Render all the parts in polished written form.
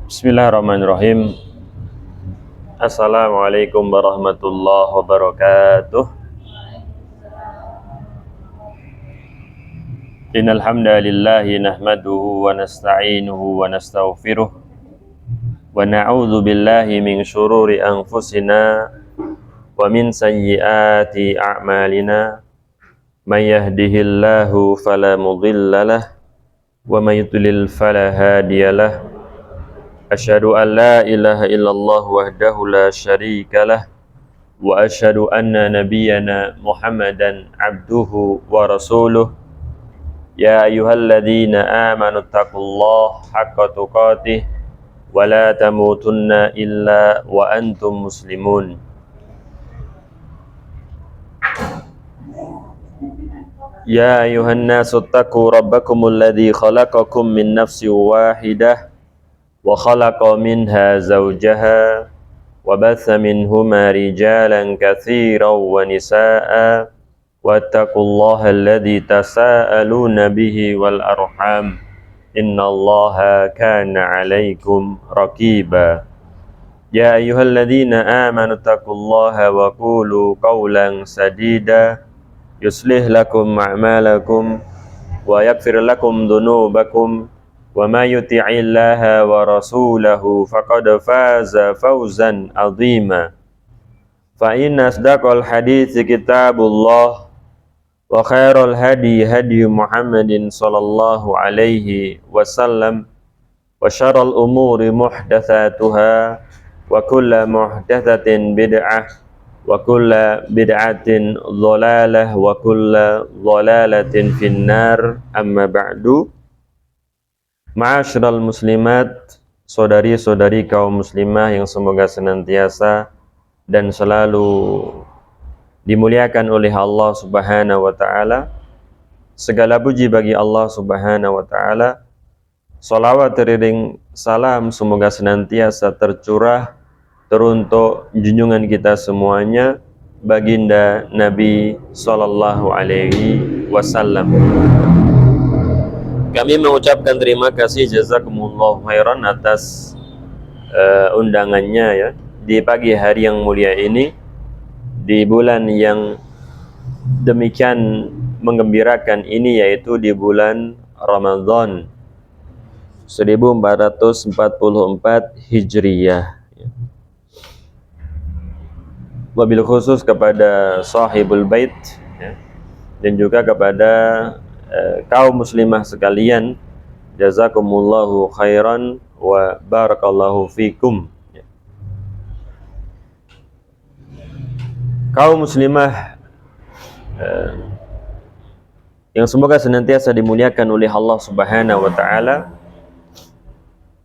Bismillahirrahmanirrahim. Assalamualaikum warahmatullahi wabarakatuh. Innal hamdalillahi nahmaduhu wa nasta'inuhu wa nastaghfiruh wa na'udzu billahi min shururi anfusina wa min sayyiati a'malina. May yahdihillahu fala mudhillalah wa may yudlil fala hadiyalah. Asyhadu an la ilaha illallah wahdahu la syarika lah wa asyhadu anna nabiyyana Muhammadan abduhu wa rasuluh. Ya ayyuhalladzina amanu taqullaha haqqa tuqatih wa la tamutunna illa wa antum muslimun. Ya ayyuhan nasu taqu rabbakumul ladzi khalaqakum min nafsin wahidah wa khalaqa minha zawjaha wa batha minhuma rijalan katsiran wa nisaa'a wattaqullaha alladzi tasaaluna bihi wal arham innallaha kana 'alaikum raqiba. Ya ayyuhalladzina amanu taqullaha wa qulu qawlan sadida yuslih lakum a'malakum wa yaghfir lakum dhunubakum wa may yuti'illaha wa rasulahu faqad faza fawzan 'azima. Fa inna asdaqal hadithi kitabullah wa khairal hadi hadi Muhammadin sallallahu alaihi wasallam wa syarrul umuri muhdatsatuha wa kullu muhdatsatin bid'ah wa kullu bid'atin dhalalah wa kullu dhalalatin finnar. Amma ba'du. Ma'asyiral muslimat, saudari-saudari kaum muslimah yang semoga senantiasa dan selalu dimuliakan oleh Allah Subhanahu wa taala. Segala puji bagi Allah Subhanahu wa taala. Shalawat teriring salam semoga senantiasa tercurah teruntuk junjungan kita semuanya, baginda Nabi sallallahu alaihi wasallam. Kami mengucapkan terima kasih jazakumullah khairan atas undangannya ya di pagi hari yang mulia ini, di bulan yang demikian menggembirakan ini, yaitu di bulan Ramadan 1444 Hijriyah. Wabil khusus kepada sahibul bait ya, dan juga kepada kaum muslimah sekalian, jazakumullahu khairan wa barakallahu fikum. Kaum muslimah yang semoga senantiasa dimuliakan oleh Allah Subhanahu wa taala,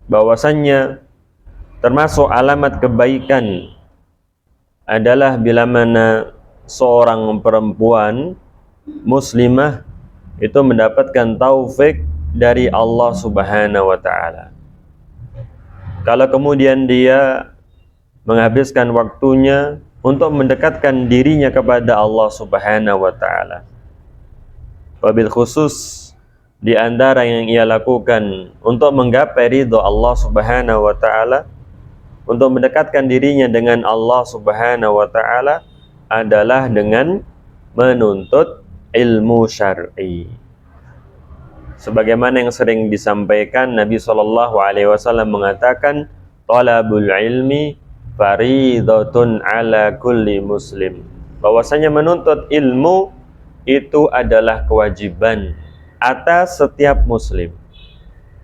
bahwasannya termasuk alamat kebaikan adalah bila mana seorang perempuan muslimah itu mendapatkan taufik dari Allah Subhanahu wa taala. Kalau kemudian dia menghabiskan waktunya untuk mendekatkan dirinya kepada Allah Subhanahu wa taala, wabil khusus di antara yang ia lakukan untuk menggapai ridha Allah Subhanahu wa taala, untuk mendekatkan dirinya dengan Allah Subhanahu wa taala adalah dengan menuntut ilmu syar'i. Sebagaimana yang sering disampaikan, Nabi sallallahu alaihi wasallam mengatakan, talabul ilmi faridatun ala kulli muslim. Bahwasanya menuntut ilmu itu adalah kewajiban atas setiap muslim.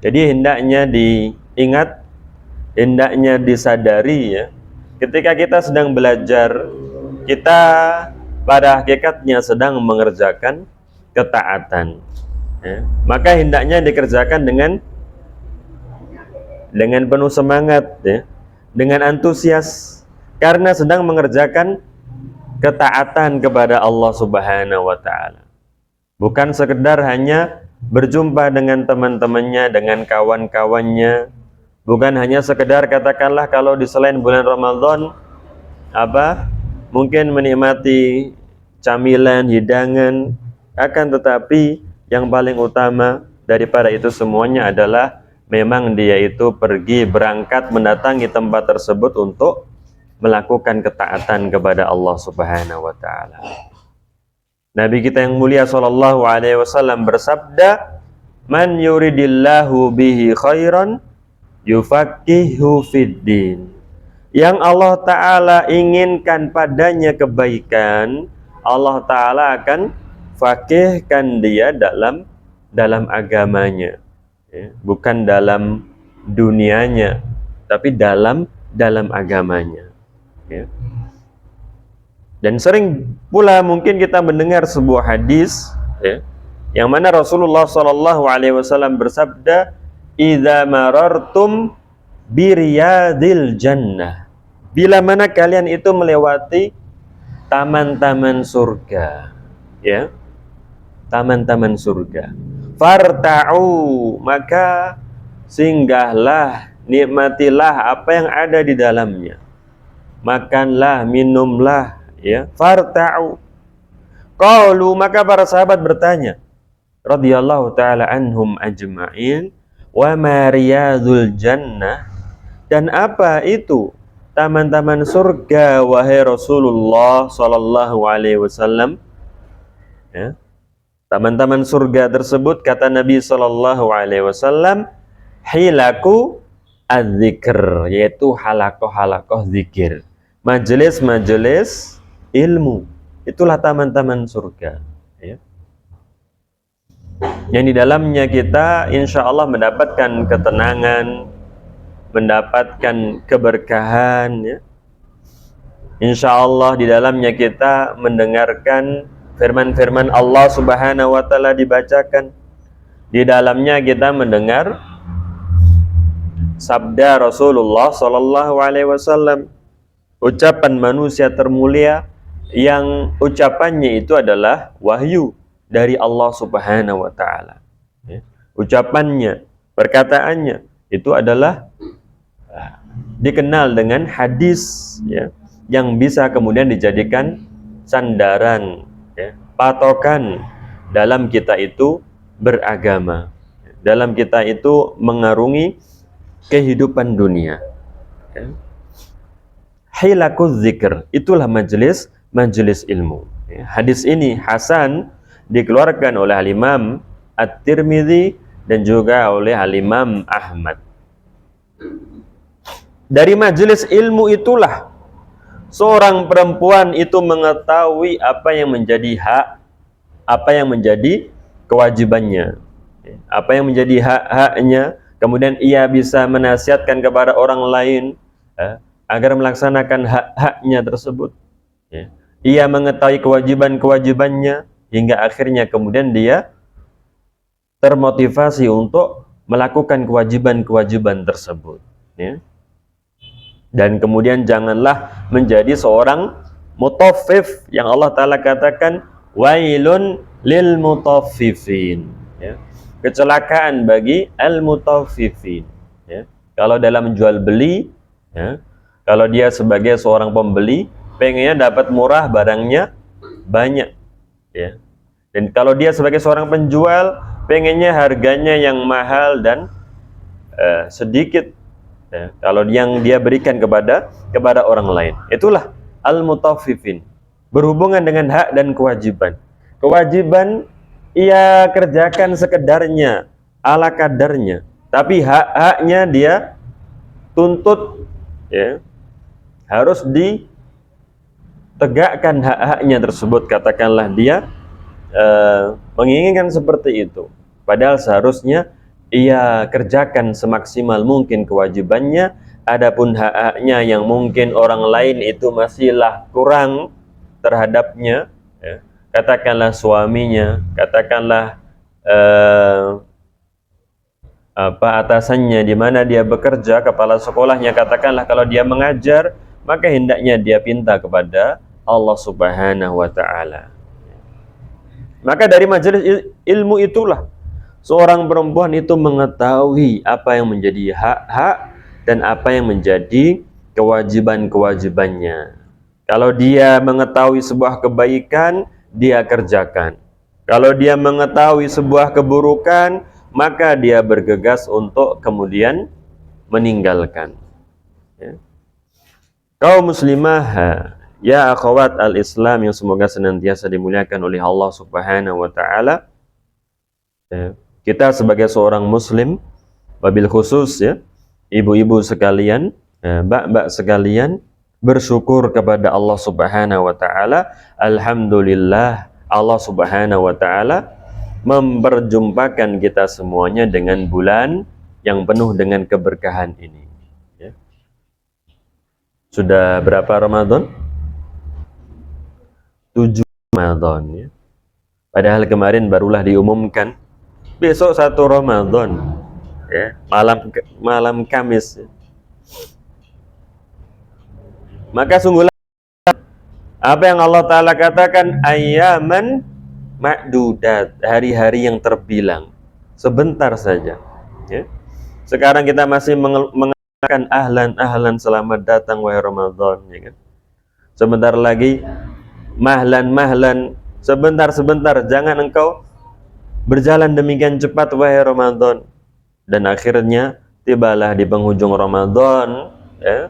Jadi hendaknya diingat, hendaknya disadari ya, ketika kita sedang belajar, kita pada hakikatnya sedang mengerjakan ketaatan ya. Maka hendaknya dikerjakan dengan penuh semangat ya, dengan antusias, karena sedang mengerjakan ketaatan kepada Allah Subhanahu wa taala. Bukan sekedar hanya berjumpa dengan teman-temannya, dengan kawan-kawannya, bukan hanya sekedar katakanlah kalau di selain bulan Ramadan mungkin menikmati camilan, hidangan, akan tetapi yang paling utama daripada itu semuanya adalah memang dia itu pergi berangkat mendatangi tempat tersebut untuk melakukan ketaatan kepada Allah Subhanahu wa taala. Nabi kita yang mulia sallallahu alaihi wasallam bersabda, "Man yuridillahu bihi khairan yufaqihu fiddin." Yang Allah taala inginkan padanya kebaikan, Allah taala akan faqihkan dia dalam agamanya. Ya, bukan dalam dunianya, tapi dalam agamanya. Ya. Dan sering pula mungkin kita mendengar sebuah hadis, ya, yang mana Rasulullah SAW bersabda, "Idza marartum biriyadil jannah." Bila mana kalian itu melewati taman-taman surga, ya, taman-taman surga, farta'u, maka singgahlah, nikmatilah apa yang ada di dalamnya, makanlah, minumlah, ya, farta'u. Qalu, maka para sahabat bertanya, radhiyallahu taala anhum ajma'in, wa ma riyadul jannah, dan apa itu taman-taman surga wahai Rasulullah sallallahu alaihi wasallam? Ya. Taman-taman surga tersebut, kata Nabi sallallahu alaihi wasallam, hilaku az-zikr, yaitu halakoh-halakoh zikir, majelis-majelis ilmu. Itulah taman-taman surga, ya, yang di dalamnya kita insya Allah mendapatkan ketenangan, mendapatkan keberkahan, ya. Insya Allah di dalamnya kita mendengarkan firman-firman Allah Subhanahu wa taala dibacakan. Di dalamnya kita mendengar sabda Rasulullah sallallahu alaihi wasallam, ucapan manusia termulia yang ucapannya itu adalah wahyu dari Allah Subhanahu wa taala. Ya. Ucapannya, perkataannya itu adalah dikenal dengan hadis, ya, yang bisa kemudian dijadikan sandaran, ya, patokan dalam kita itu beragama, dalam kita itu mengarungi kehidupan dunia. Ya. Hilakuz zikr, itulah majelis ilmu. Ya. Hadis ini hasan, dikeluarkan oleh Al-Imam At-Tirmidzi dan juga oleh Al-Imam Ahmad. Dari majelis ilmu itulah seorang perempuan itu mengetahui apa yang menjadi hak, apa yang menjadi kewajibannya, apa yang menjadi hak-haknya, kemudian ia bisa menasihatkan kepada orang lain, agar melaksanakan hak-haknya tersebut. Ia mengetahui kewajiban-kewajibannya, hingga akhirnya kemudian dia termotivasi untuk melakukan kewajiban-kewajiban tersebut. Ya. Dan kemudian janganlah menjadi seorang mutaffif, yang Allah Ta'ala katakan wailun lil mutaffifin, ya. Kecelakaan bagi al-mutaffifin, ya. Kalau dalam jual beli, ya, kalau dia sebagai seorang pembeli pengennya dapat murah, barangnya banyak, ya. Dan kalau dia sebagai seorang penjual pengennya harganya yang mahal dan sedikit, ya, kalau yang dia berikan kepada orang lain. Itulah al-mutaffifin, berhubungan dengan hak dan kewajiban. Kewajiban ia kerjakan sekedarnya, ala kadarnya, tapi hak-haknya dia tuntut, ya, harus ditegakkan hak-haknya tersebut. Katakanlah dia menginginkan seperti itu, padahal seharusnya ia kerjakan semaksimal mungkin kewajibannya. Adapun hak-haknya yang mungkin orang lain itu masihlah kurang terhadapnya, ya, katakanlah suaminya, katakanlah atasannya di mana dia bekerja, kepala sekolahnya, katakanlah kalau dia mengajar, maka hendaknya dia pinta kepada Allah Subhanahu wa taala. Maka dari majelis ilmu itulah seorang perempuan itu mengetahui apa yang menjadi hak-hak dan apa yang menjadi kewajiban-kewajibannya. Kalau dia mengetahui sebuah kebaikan, dia kerjakan. Kalau dia mengetahui sebuah keburukan, maka dia bergegas untuk kemudian meninggalkan. Ya. Kaum muslimah, ya akhwat al-Islam yang semoga senantiasa dimuliakan oleh Allah Subhanahu wa taala. Ya. Kita sebagai seorang muslim, wabil khusus ya, ibu-ibu sekalian, mbak-mbak sekalian, bersyukur kepada Allah Subhanahu wa taala. Alhamdulillah, Allah Subhanahu wa taala memperjumpakan kita semuanya dengan bulan yang penuh dengan keberkahan ini. Ya. Sudah berapa Ramadan? 7 Ramadan ya. Padahal kemarin barulah diumumkan besok 1 Ramadan ya, malam Kamis ya. Maka sungguhlah apa yang Allah Ta'ala katakan, ayyaman ma'dudat, hari-hari yang terbilang, sebentar saja ya. Sekarang kita masih mengatakan ahlan selamat datang wahai Ramadan ya kan? Sebentar lagi mahlan sebentar, jangan engkau berjalan demikian cepat wahai Ramadan. Dan akhirnya tibalah di penghujung Ramadan ya.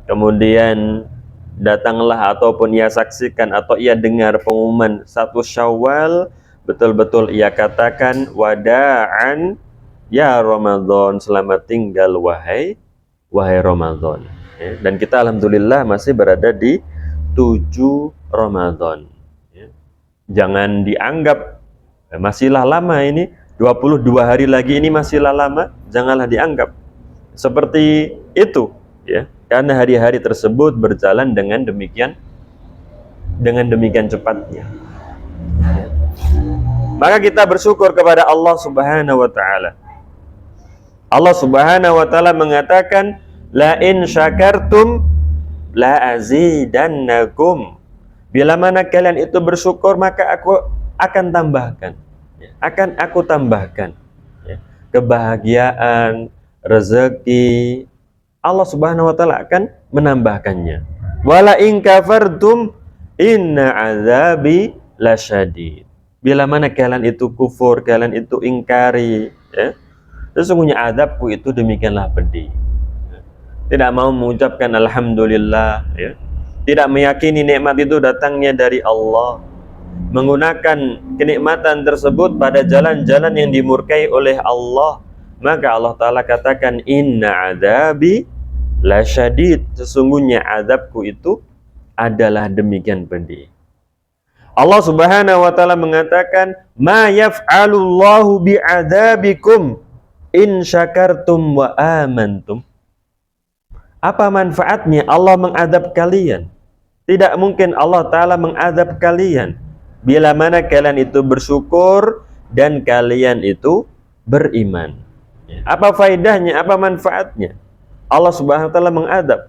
Kemudian datanglah ataupun ia saksikan atau ia dengar pengumuman 1 Syawal, betul-betul ia katakan wada'an ya Ramadan, selamat tinggal wahai Ramadan ya. Dan kita alhamdulillah masih berada di 7 Ramadan ya. Jangan dianggap masihlah lama ini, 22 hari lagi ini masihlah lama, janganlah dianggap seperti itu ya. Karena hari-hari tersebut berjalan dengan demikian cepatnya. Ya. Maka kita bersyukur kepada Allah Subhanahu wa taala. Allah Subhanahu wa taala mengatakan, la in syakartum la azidannakum. Bila mana kalian itu bersyukur, maka aku akan tambahkan. Akan aku tambahkan ya. Kebahagiaan, rezeki, Allah Subhanahu wa taala akan menambahkannya. Wala in kafartum inna azabi lasyadid. Bila mana kalian itu kufur, kalian itu ingkari ya, sesungguhnya azabku itu demikianlah pedih. Tidak mau mengucapkan alhamdulillah ya. Tidak meyakini nikmat itu datangnya dari Allah. Menggunakan kenikmatan tersebut pada jalan-jalan yang dimurkai oleh Allah. Maka Allah Ta'ala katakan, inna azabi lasyadid, sesungguhnya azabku itu adalah demikian pedih. Allah Subhanahu wa taala mengatakan, ma yaf'alullahu bi'adzabikum in syakartum wa amantum. Apa manfaatnya Allah mengadab kalian? Tidak mungkin Allah Ta'ala mengadab kalian bila mana kalian itu bersyukur dan kalian itu beriman. Apa faedahnya? Apa manfaatnya? Allah Subhanahu wa taala mengadab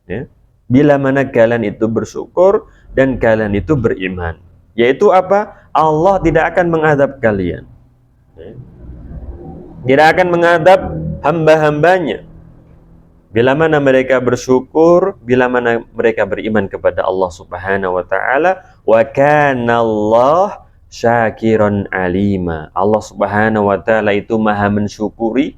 ya, bila mana kalian itu bersyukur dan kalian itu beriman. Yaitu apa? Allah tidak akan mengadab kalian ya. Tidak akan mengadab hamba-hambanya bila mana mereka bersyukur, bila mana mereka beriman kepada Allah Subhanahu wa taala. Wa kana Allah syakiran alima. Allah Subhanahu wa taala itu maha mensyukuri.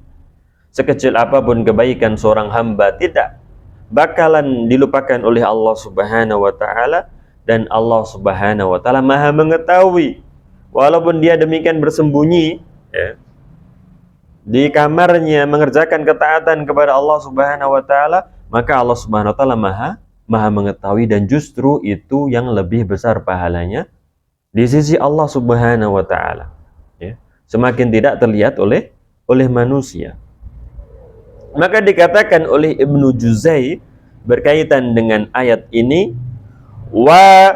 Sekecil apapun kebaikan seorang hamba tidak bakalan dilupakan oleh Allah Subhanahu wa taala, dan Allah Subhanahu wa taala maha mengetahui. Walaupun dia demikian bersembunyi ya, di kamarnya mengerjakan ketaatan kepada Allah Subhanahu wa taala, maka Allah Subhanahu wa taala maha mengetahui, dan justru itu yang lebih besar pahalanya di sisi Allah Subhanahu wa taala ya. Semakin tidak terlihat oleh manusia. Maka dikatakan oleh Ibnu Juzai berkaitan dengan ayat ini, wa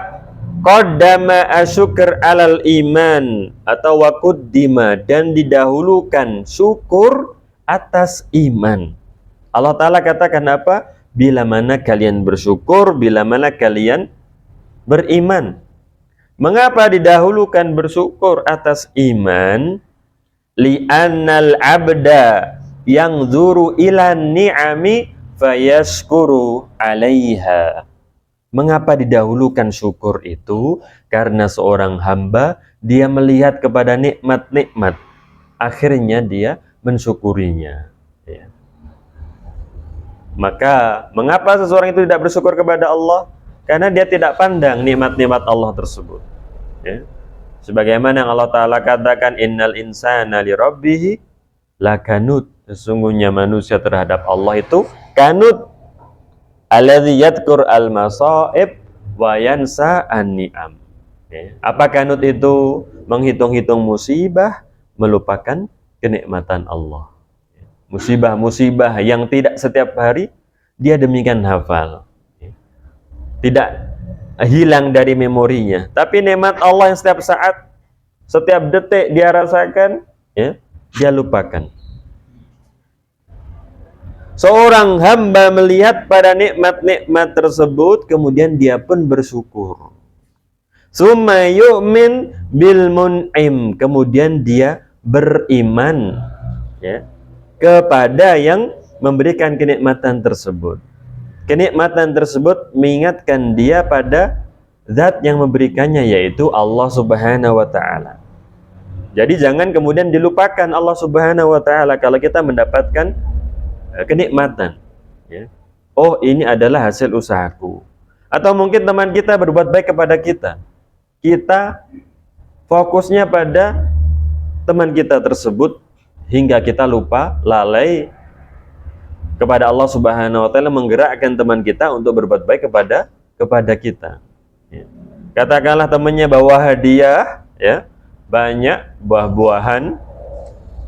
qaddama asyukr alal iman, atau wa quddima, dan didahulukan syukur atas iman. Allah Ta'ala katakan apa? Bila mana kalian bersyukur, bila mana kalian beriman. Mengapa didahulukan bersyukur atas iman? Li'annal abda yang zuru ilan ni'ami fayaskuru alaiha. Mengapa didahulukan syukur itu? Karena seorang hamba, dia melihat kepada nikmat-nikmat akhirnya dia mensyukurinya. Ya. Maka mengapa seseorang itu tidak bersyukur kepada Allah? Karena dia tidak pandang nikmat-nikmat Allah tersebut. Ya. Sebagaimana yang Allah Ta'ala katakan, innal insana li rabbihi lakanut. Sesungguhnya manusia terhadap Allah itu kanut. Alladzi yadhkur al-masa'ib wa yansa an-ni'am. Ya. Apa kanut itu? Menghitung-hitung musibah, melupakan kenikmatan Allah. Musibah-musibah yang tidak setiap hari dia demikian hafal. Tidak hilang dari memorinya, tapi nikmat Allah yang setiap saat, setiap detik dia rasakan, ya, dia lupakan. Seorang hamba melihat pada nikmat-nikmat tersebut, kemudian dia pun bersyukur. Summa yu'min bil mun'im, kemudian dia beriman, ya, kepada yang memberikan kenikmatan tersebut. Kenikmatan tersebut mengingatkan dia pada zat yang memberikannya, yaitu Allah Subhanahu wa Ta'ala. Jadi jangan kemudian dilupakan Allah Subhanahu wa Ta'ala kalau kita mendapatkan kenikmatan. Ya. Oh, ini adalah hasil usahaku. Atau mungkin teman kita berbuat baik kepada kita. Kita fokusnya pada teman kita tersebut hingga kita lupa, lalai kepada Allah Subhanahu wa Ta'ala menggerakkan teman kita untuk berbuat baik kepada kita. Ya. Katakanlah temannya bawa hadiah, ya, banyak buah-buahan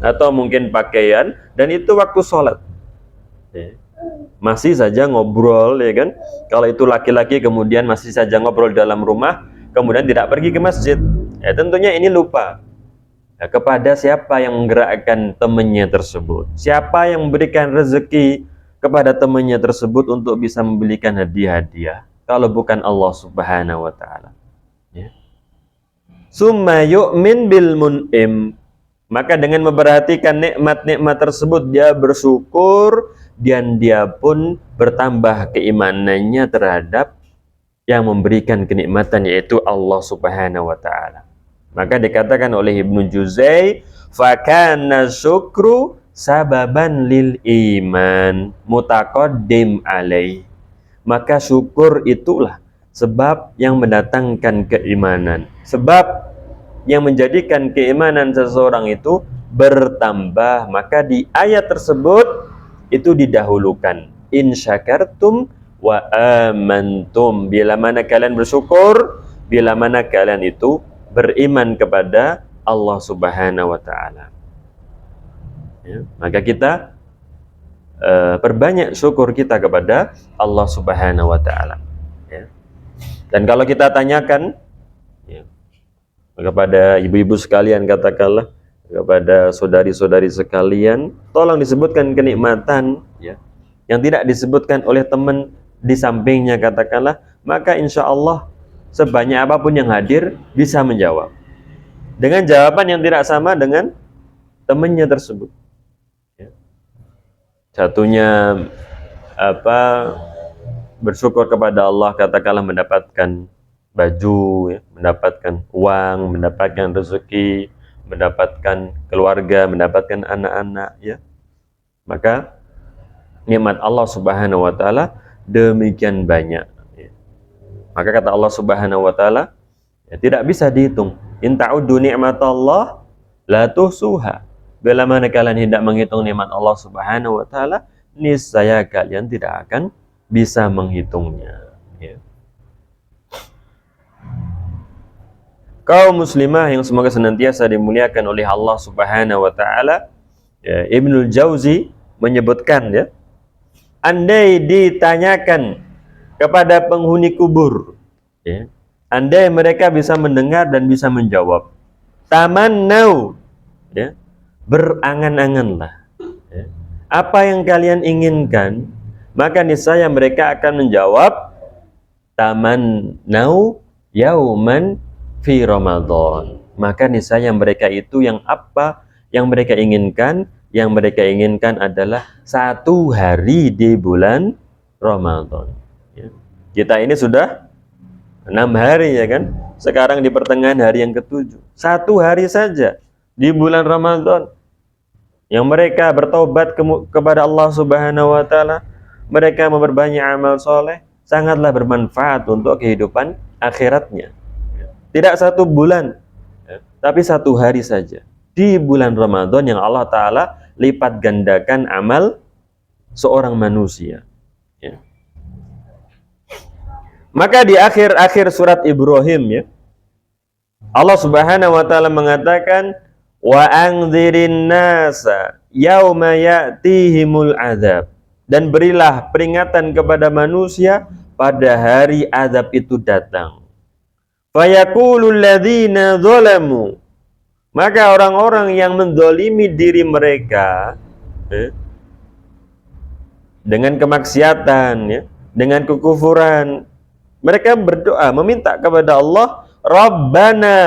atau mungkin pakaian, dan itu waktu sholat. Ya. Masih saja ngobrol, ya kan? Kalau itu laki-laki kemudian masih saja ngobrol dalam rumah, kemudian tidak pergi ke masjid. Ya, tentunya ini lupa. Ya, kepada siapa yang menggerakkan temannya tersebut, siapa yang memberikan rezeki kepada temannya tersebut untuk bisa membelikan hadiah-hadiah, kalau bukan Allah Subhanahu wa Ta'ala. Ya. Summa yu'min bil mun'im, maka dengan memperhatikan nikmat-nikmat tersebut dia bersyukur, dan dia pun bertambah keimanannya terhadap yang memberikan kenikmatan, yaitu Allah Subhanahu wa Ta'ala. Maka dikatakan oleh Ibnu Juzai, fakana syukru sababan lil iman mutaqaddim alaih. Maka syukur itulah sebab yang mendatangkan keimanan, sebab yang menjadikan keimanan seseorang itu bertambah. Maka di ayat tersebut itu didahulukan, in syakartum wa amantum, bila mana kalian bersyukur, bila mana kalian itu beriman kepada Allah Subhanahu wa Ta'ala. Ya, maka kita perbanyak syukur kita kepada Allah Subhanahu wa Ta'ala. Ya. Dan kalau kita tanyakan, ya, kepada ibu-ibu sekalian, katakanlah kepada saudari-saudari sekalian, tolong disebutkan kenikmatan, ya, yang tidak disebutkan oleh teman di sampingnya, katakanlah, maka insya Allah sebanyak apapun yang hadir bisa menjawab dengan jawaban yang tidak sama dengan temannya tersebut. Ya. Satunya bersyukur kepada Allah, katakanlah mendapatkan baju, ya, mendapatkan uang, mendapatkan rezeki, mendapatkan keluarga, mendapatkan anak-anak, ya. Maka nikmat Allah Subhanahu wa Ta'ala demikian banyak. Maka kata Allah Subhanahu wa Ta'ala, ya, tidak bisa dihitung. In ta'uddu ni'matallah la tuhsuha. Bila mana kalian hendak menghitung nikmat Allah Subhanahu wa Ta'ala, niscaya kalian tidak akan bisa menghitungnya. Ya. Kaum muslimah yang semoga senantiasa dimuliakan oleh Allah Subhanahu wa Ta'ala, ya, Ibnul Jauzi menyebutkan, ya, andai ditanyakan kepada penghuni kubur, ya, andai mereka bisa mendengar dan bisa menjawab, tamannau, ya, berangan-anganlah, ya, apa yang kalian inginkan, maka niscaya mereka akan menjawab, tamannau yauman fi Ramadan. Maka niscaya mereka itu yang apa yang mereka inginkan? Yang mereka inginkan adalah satu hari di bulan Ramadan. Ya. Kita ini sudah 6 hari, ya kan? Sekarang di pertengahan hari yang ke-7. Satu hari saja di bulan Ramadan. yang mereka bertobat kepada Allah Subhanahu wa taala, mereka memperbanyak amal soleh, sangatlah bermanfaat untuk kehidupan akhiratnya. Tidak 1 bulan, tapi 1 hari saja di bulan Ramadan yang Allah Ta'ala lipat gandakan amal seorang manusia. Ya. Maka di akhir-akhir surat Ibrahim, ya, Allah Subhanahu wa Ta'ala mengatakan, wa anzirin nasa yauma ya'tihimul adzab, dan berilah peringatan kepada manusia pada hari azab itu datang. Fayaqulul ladzina zalamu, maka orang-orang yang menzalimi diri mereka dengan kemaksiatan, ya, dengan kekufuran, mereka berdoa meminta kepada Allah, Rabbana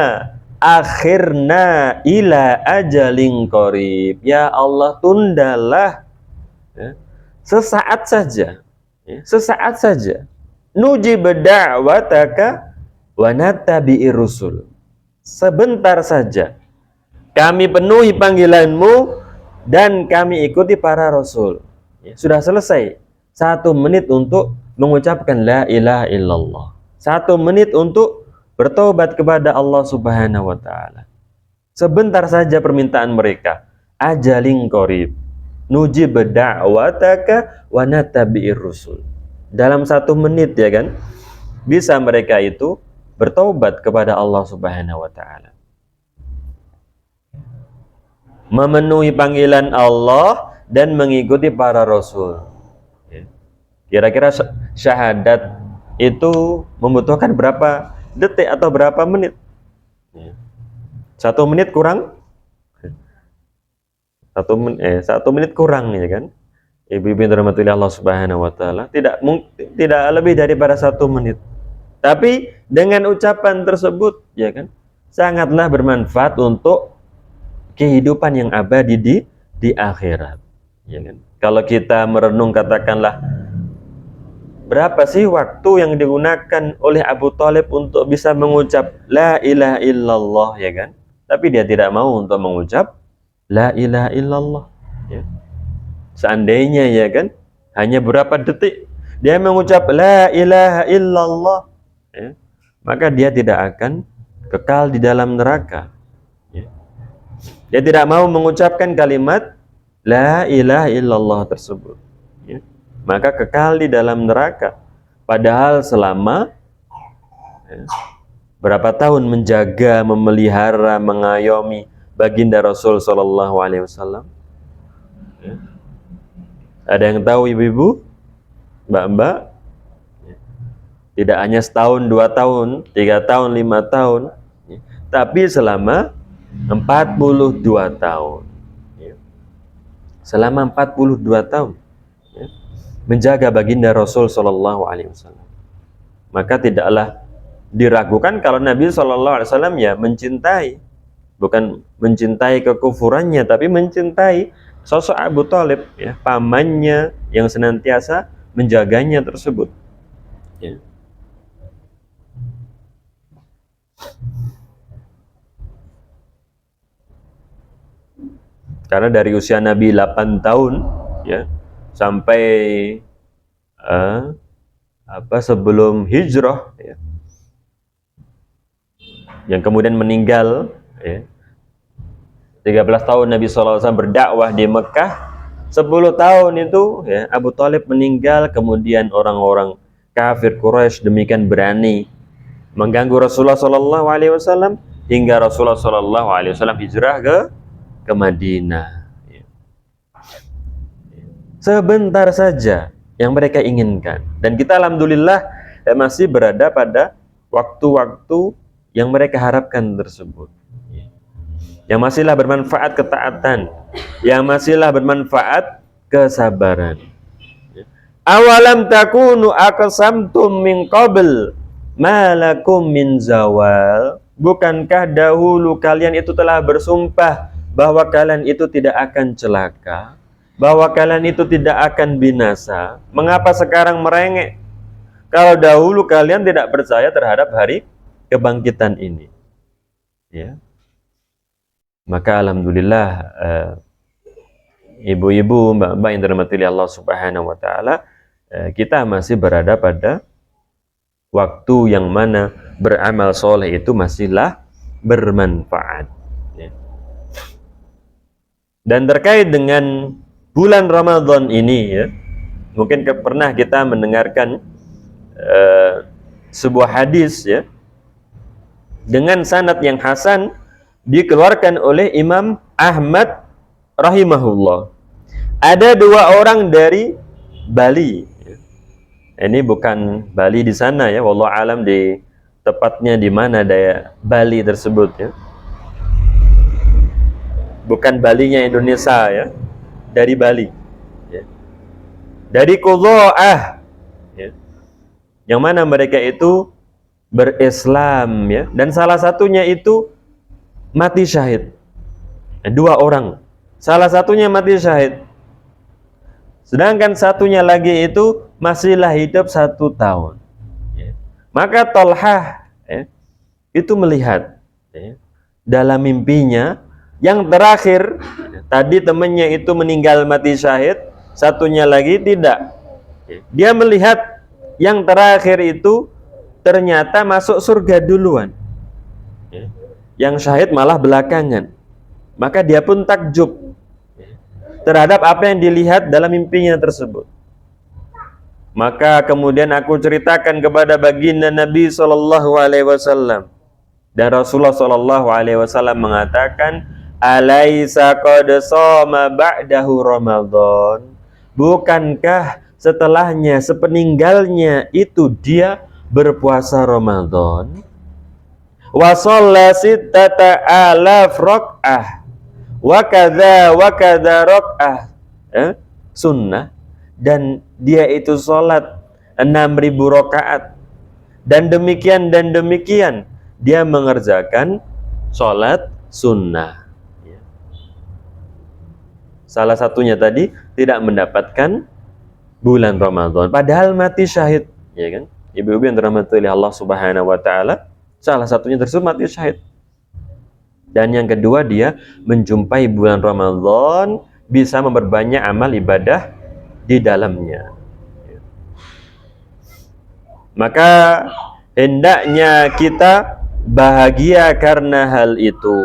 akhirna ila ajalin qarib, ya Allah tundalah, ya, sesaat saja, ya, sesaat saja, nujib da'wataka wa nattabi'ir rusul, sebentar saja kami penuhi panggilanmu dan kami ikuti para rasul. Ya, sudah selesai. 1 menit untuk mengucapkan la ilaha illallah, 1 menit untuk bertobat kepada Allah Subhanahu wa ta'ala. Sebentar saja permintaan mereka, ajalin qarib, nujib da'wataka wa nattabi'ir rusul. Dalam 1 menit, ya kan, bisa mereka itu bertobat kepada Allah Subhanahu wa ta'ala, memenuhi panggilan Allah dan mengikuti para rasul. Kira-kira syahadat itu membutuhkan berapa detik atau berapa menit? 1 menit kurang 1 menit kurang, ya kan? Ibu-ibu yang dirahmati Allah Subhanahu wa ta'ala, tidak lebih daripada 1 menit. Tapi dengan ucapan tersebut, ya kan, sangatlah bermanfaat untuk kehidupan yang abadi di akhirat, ya kan? Kalau kita merenung, katakanlah, berapa sih waktu yang digunakan oleh Abu Thalib untuk bisa mengucap la ilaha illallah, ya kan? Tapi dia tidak mau untuk mengucap la ilaha illallah, ya. Seandainya, ya kan, hanya berapa detik dia mengucap la ilaha illallah, ya, maka dia tidak akan kekal di dalam neraka, ya. Dia tidak mau mengucapkan kalimat la ilaha illallah tersebut, ya, maka kekal di dalam neraka. Padahal selama, ya, berapa tahun menjaga, memelihara, mengayomi baginda Rasul Shallallahu Alaihi Wasallam. Ya. Ada yang tahu, ibu-ibu, mbak-mbak? Tidak hanya setahun, 2 tahun, 3 tahun, 5 tahun, ya, tapi selama 42 tahun. Ya. Selama 42 tahun, ya, menjaga baginda Rasul Shallallahu Alaihi Wasallam. Maka tidaklah diragukan kalau Nabi Shallallahu Alaihi Wasallam, ya, mencintai, bukan mencintai kekufurannya, tapi mencintai sosok Abu Thalib, ya, pamannya yang senantiasa menjaganya tersebut, ya. Karena dari usia Nabi 8 tahun, ya, sampai sebelum hijrah, ya, yang kemudian meninggal, ya, 13 tahun Nabi SAW berdakwah di Mekah, 10 tahun itu, ya, Abu Thalib meninggal. Kemudian orang-orang kafir Quraisy demikian berani mengganggu Rasulullah SAW hingga Rasulullah SAW hijrah ke Madinah. Sebentar saja yang mereka inginkan, dan kita alhamdulillah, ya, masih berada pada waktu-waktu yang mereka harapkan tersebut, yang masihlah bermanfaat ketaatan, yang masihlah bermanfaat kesabaran. Awalam takunu aqsamtum min qabl ma lakum min zawal, bukankah dahulu kalian itu telah bersumpah bahwa kalian itu tidak akan celaka, bahwa kalian itu tidak akan binasa? Mengapa sekarang merengek kalau dahulu kalian tidak percaya terhadap hari kebangkitan ini? Ya. Maka alhamdulillah, ibu-ibu, mbak-mbak yang dirahmati Allah Subhanahu wa taala, kita masih berada pada waktu yang mana beramal soleh itu masihlah bermanfaat. Ya. Dan terkait dengan bulan Ramadan ini, ya, mungkin pernah kita mendengarkan sebuah hadis, ya, dengan sanad yang hasan dikeluarkan oleh Imam Ahmad rahimahullah. Ada dua orang dari Bali. Ini bukan Bali di sana, ya, wallahu alam di tepatnya di mana daya Bali tersebut, ya. Bukan Balinya Indonesia, ya, dari Bali, ya. Dari Qudha'ah, ya, yang mana mereka itu berislam, ya, dan salah satunya itu mati syahid. Dua orang, salah satunya mati syahid, sedangkan satunya lagi itu masihlah hidup 1 tahun. Ya. Maka Tolhah, ya, itu melihat, ya, dalam mimpinya yang terakhir, tadi temannya itu meninggal mati syahid, satunya lagi tidak. Ya. Dia melihat yang terakhir itu ternyata masuk surga duluan, ya. Yang syahid malah belakangan. Maka dia pun takjub, ya, terhadap apa yang dilihat dalam mimpinya tersebut. Maka kemudian aku ceritakan kepada baginda Nabi SAW, dan Rasulullah SAW mengatakan, alaisa qad shoma ba'dahu Ramadan, bukankah setelahnya, sepeninggalnya itu dia berpuasa Ramadan, wa shalla sittata alaf rak'ah wa kadza rak'ah, sunnah, dan dia itu sholat 6.000 rakaat, dan demikian dia mengerjakan sholat sunnah. Salah satunya tadi tidak mendapatkan bulan Ramadan, padahal mati syahid, ya kan? Ibu-ibu yang dirahmati oleh Allah Subhanahu wa taala, salah satunya tersebut mati syahid. Dan yang kedua, dia menjumpai bulan Ramadan, bisa memperbanyak amal ibadah di dalamnya. Maka hendaknya kita bahagia karena hal itu.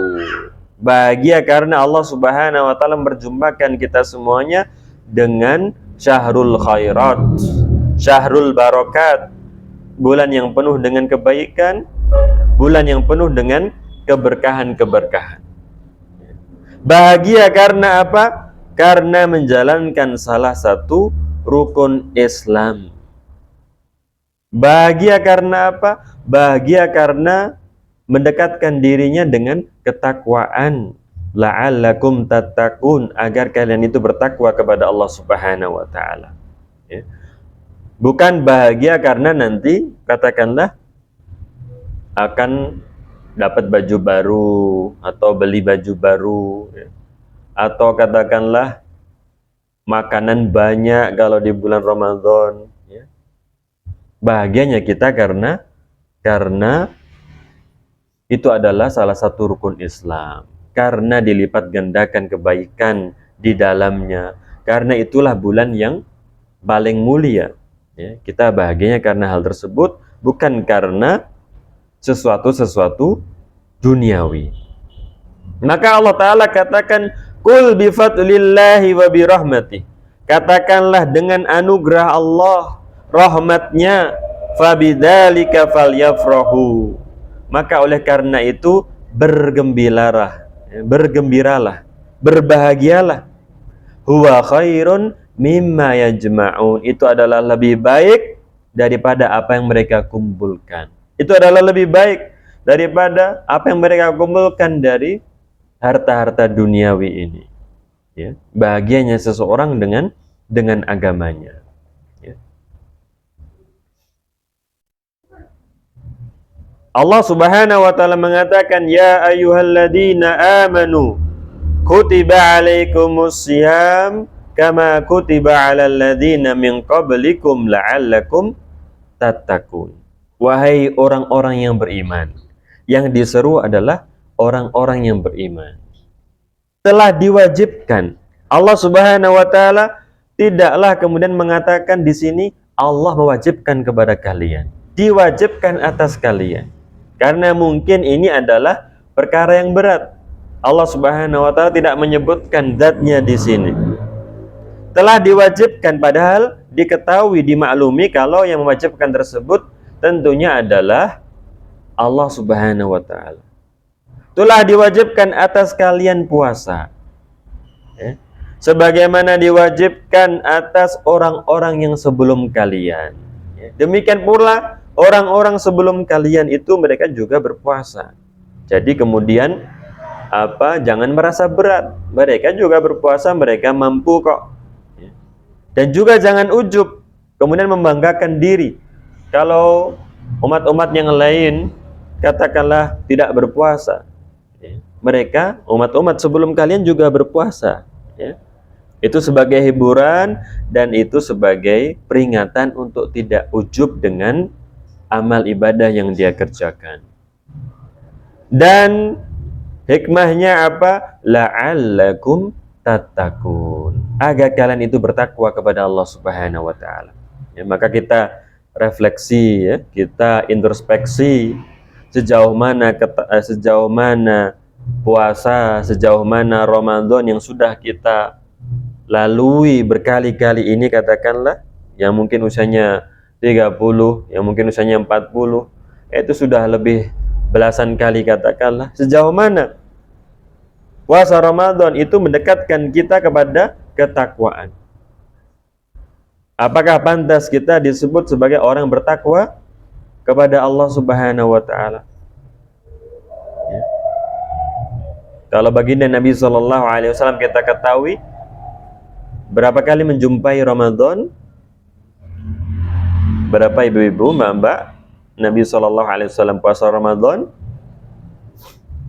Bahagia karena Allah Subhanahu wa taala memperjumpakan kita semuanya dengan syahrul khairat, syahrul barakat, bulan yang penuh dengan kebaikan, bulan yang penuh dengan keberkahan-keberkahan. Bahagia karena apa? Karena menjalankan salah satu rukun Islam. Bahagia karena apa? Bahagia karena mendekatkan dirinya dengan ketakwaan. La'allakum tattaqun, agar kalian itu bertakwa kepada Allah Subhanahu wa taala. Ya. Bukan bahagia karena nanti katakanlah akan dapat baju baru atau beli baju baru, ya, atau katakanlah makanan banyak kalau di bulan Ramadan, ya. Bahagianya kita karena itu adalah salah satu rukun Islam, karena dilipat gandakan kebaikan di dalamnya, karena itulah bulan yang paling mulia, ya. Kita bahagianya karena hal tersebut, bukan karena sesuatu duniawi. Maka Allah Ta'ala katakan, Qul bifadlillahi wa birahmatih, katakanlah dengan anugerah Allah, rahmatnya, fabidzalika falyafrahu, maka oleh karena itu bergembiralah, berbahagialah, huwa khairun mimma yajma'un, itu adalah lebih baik daripada apa yang mereka kumpulkan. Itu adalah lebih baik daripada apa yang mereka kumpulkan dari harta-harta duniawi ini. Ya, bahagianya seseorang dengan agamanya. Ya. Allah Subhanahu wa taala mengatakan, ya ayyuhalladzina amanu kutiba alaikumussyam kama kutiba alal ladzina min qablikum la'allakum tattaqun. Wahai orang-orang yang beriman, yang diseru adalah orang-orang yang beriman, telah diwajibkan Allah Subhanahu wa taala tidaklah kemudian mengatakan di sini Allah mewajibkan kepada kalian, diwajibkan atas kalian. Karena mungkin ini adalah perkara yang berat. Allah Subhanahu wa taala tidak menyebutkan zatnya di sini. Telah diwajibkan, padahal diketahui, dimaklumi kalau yang mewajibkan tersebut tentunya adalah Allah Subhanahu wa taala. Telah diwajibkan atas kalian puasa, ya, sebagaimana diwajibkan atas orang-orang yang sebelum kalian. Ya, demikian pula orang-orang sebelum kalian itu mereka juga berpuasa. Jadi kemudian jangan merasa berat. Mereka juga berpuasa, mereka mampu kok. Ya. Dan juga jangan ujub, kemudian membanggakan diri. Kalau umat-umat yang lain katakanlah tidak berpuasa, ya, mereka umat-umat sebelum kalian juga berpuasa, ya. Itu sebagai hiburan dan itu sebagai peringatan untuk tidak ujub dengan amal ibadah yang dia kerjakan. Dan hikmahnya apa? La'allakum tattaqun. Agar kalian itu bertakwa kepada Allah Subhanahu wa taala. Ya, maka kita refleksi, ya, kita introspeksi sejauh mana puasa, sejauh mana Ramadan yang sudah kita lalui berkali-kali ini, katakanlah yang mungkin usianya 30, yang mungkin usianya 40, itu sudah lebih belasan kali, katakanlah sejauh mana puasa Ramadan itu mendekatkan kita kepada ketakwaan. Apakah pantas kita disebut sebagai orang bertakwa kepada Allah Subhanahu wa taala? Ya. Kalau baginda Nabi SAW kita ketahui berapa kali menjumpai Ramadan? Berapa ibu-ibu, mbak-mbak? Nabi SAW puasa Ramadan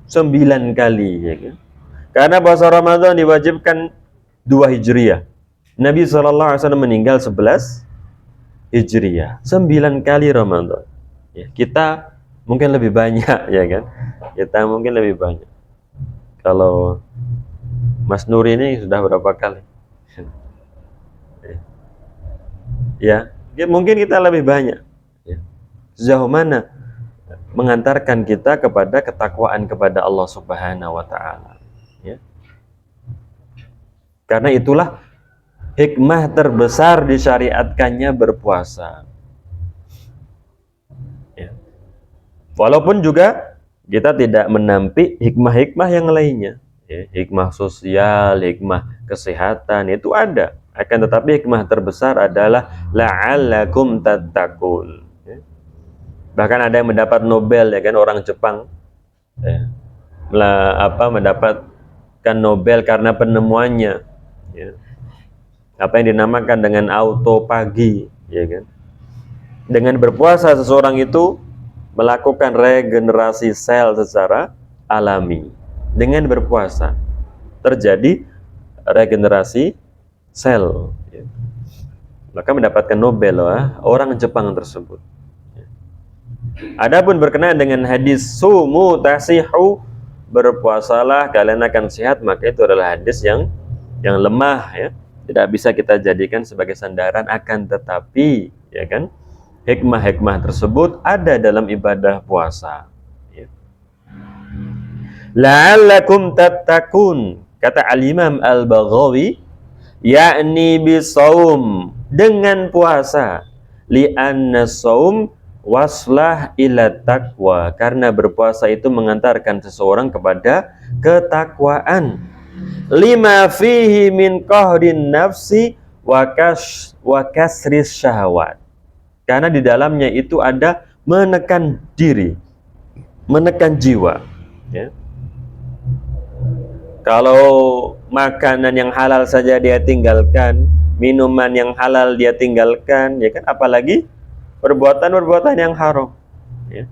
9 kali, ya kan? Karena puasa Ramadan diwajibkan 2 Hijriah. Nabi SAW meninggal 11 Hijriah. 9 kali Ramadan. Ya, kita mungkin lebih banyak, ya kan? Kita mungkin lebih banyak. Kalau Mas Nur ini sudah berapa kali? Ya, mungkin kita lebih banyak. Ya. Sejauh mana mengantarkan kita kepada ketakwaan kepada Allah Subhanahu wa taala. Ya. Karena itulah hikmah terbesar disyariatkannya berpuasa. Ya. Walaupun juga kita tidak menampik hikmah-hikmah yang lainnya. Ya. Hikmah sosial, hikmah kesehatan itu ada. Akan tetapi hikmah terbesar adalah la'allakum tattaqun. Ya. Bahkan ada yang mendapat Nobel, ya kan, orang Jepang, ya, mendapatkan Nobel karena penemuannya, ya, apa yang dinamakan dengan autopagi, ya kan. Dengan berpuasa seseorang itu melakukan regenerasi sel secara alami. Dengan berpuasa terjadi regenerasi sel, ya. Maka mendapatkan Nobel orang Jepang tersebut. Adapun berkenaan dengan hadis sumu tasihu, berpuasalah kalian akan sehat, maka itu adalah hadis yang lemah, ya. Tidak bisa kita jadikan sebagai sandaran, akan tetapi, ya kan, hikmah-hikmah tersebut ada dalam ibadah puasa, ya. La'allakum tattaqun, kata Al-Imam Al-Baghawi, yakni bisawm, dengan puasa, li'anna saum waslah ila taqwa, karena berpuasa itu mengantarkan seseorang kepada ketakwaan, lima fihi min qahrin nafsi wa kasris syahwat, karena di dalamnya itu ada menekan diri, menekan jiwa, ya. Kalau makanan yang halal saja dia tinggalkan, minuman yang halal dia tinggalkan, ya kan, apalagi perbuatan-perbuatan yang haram, ya.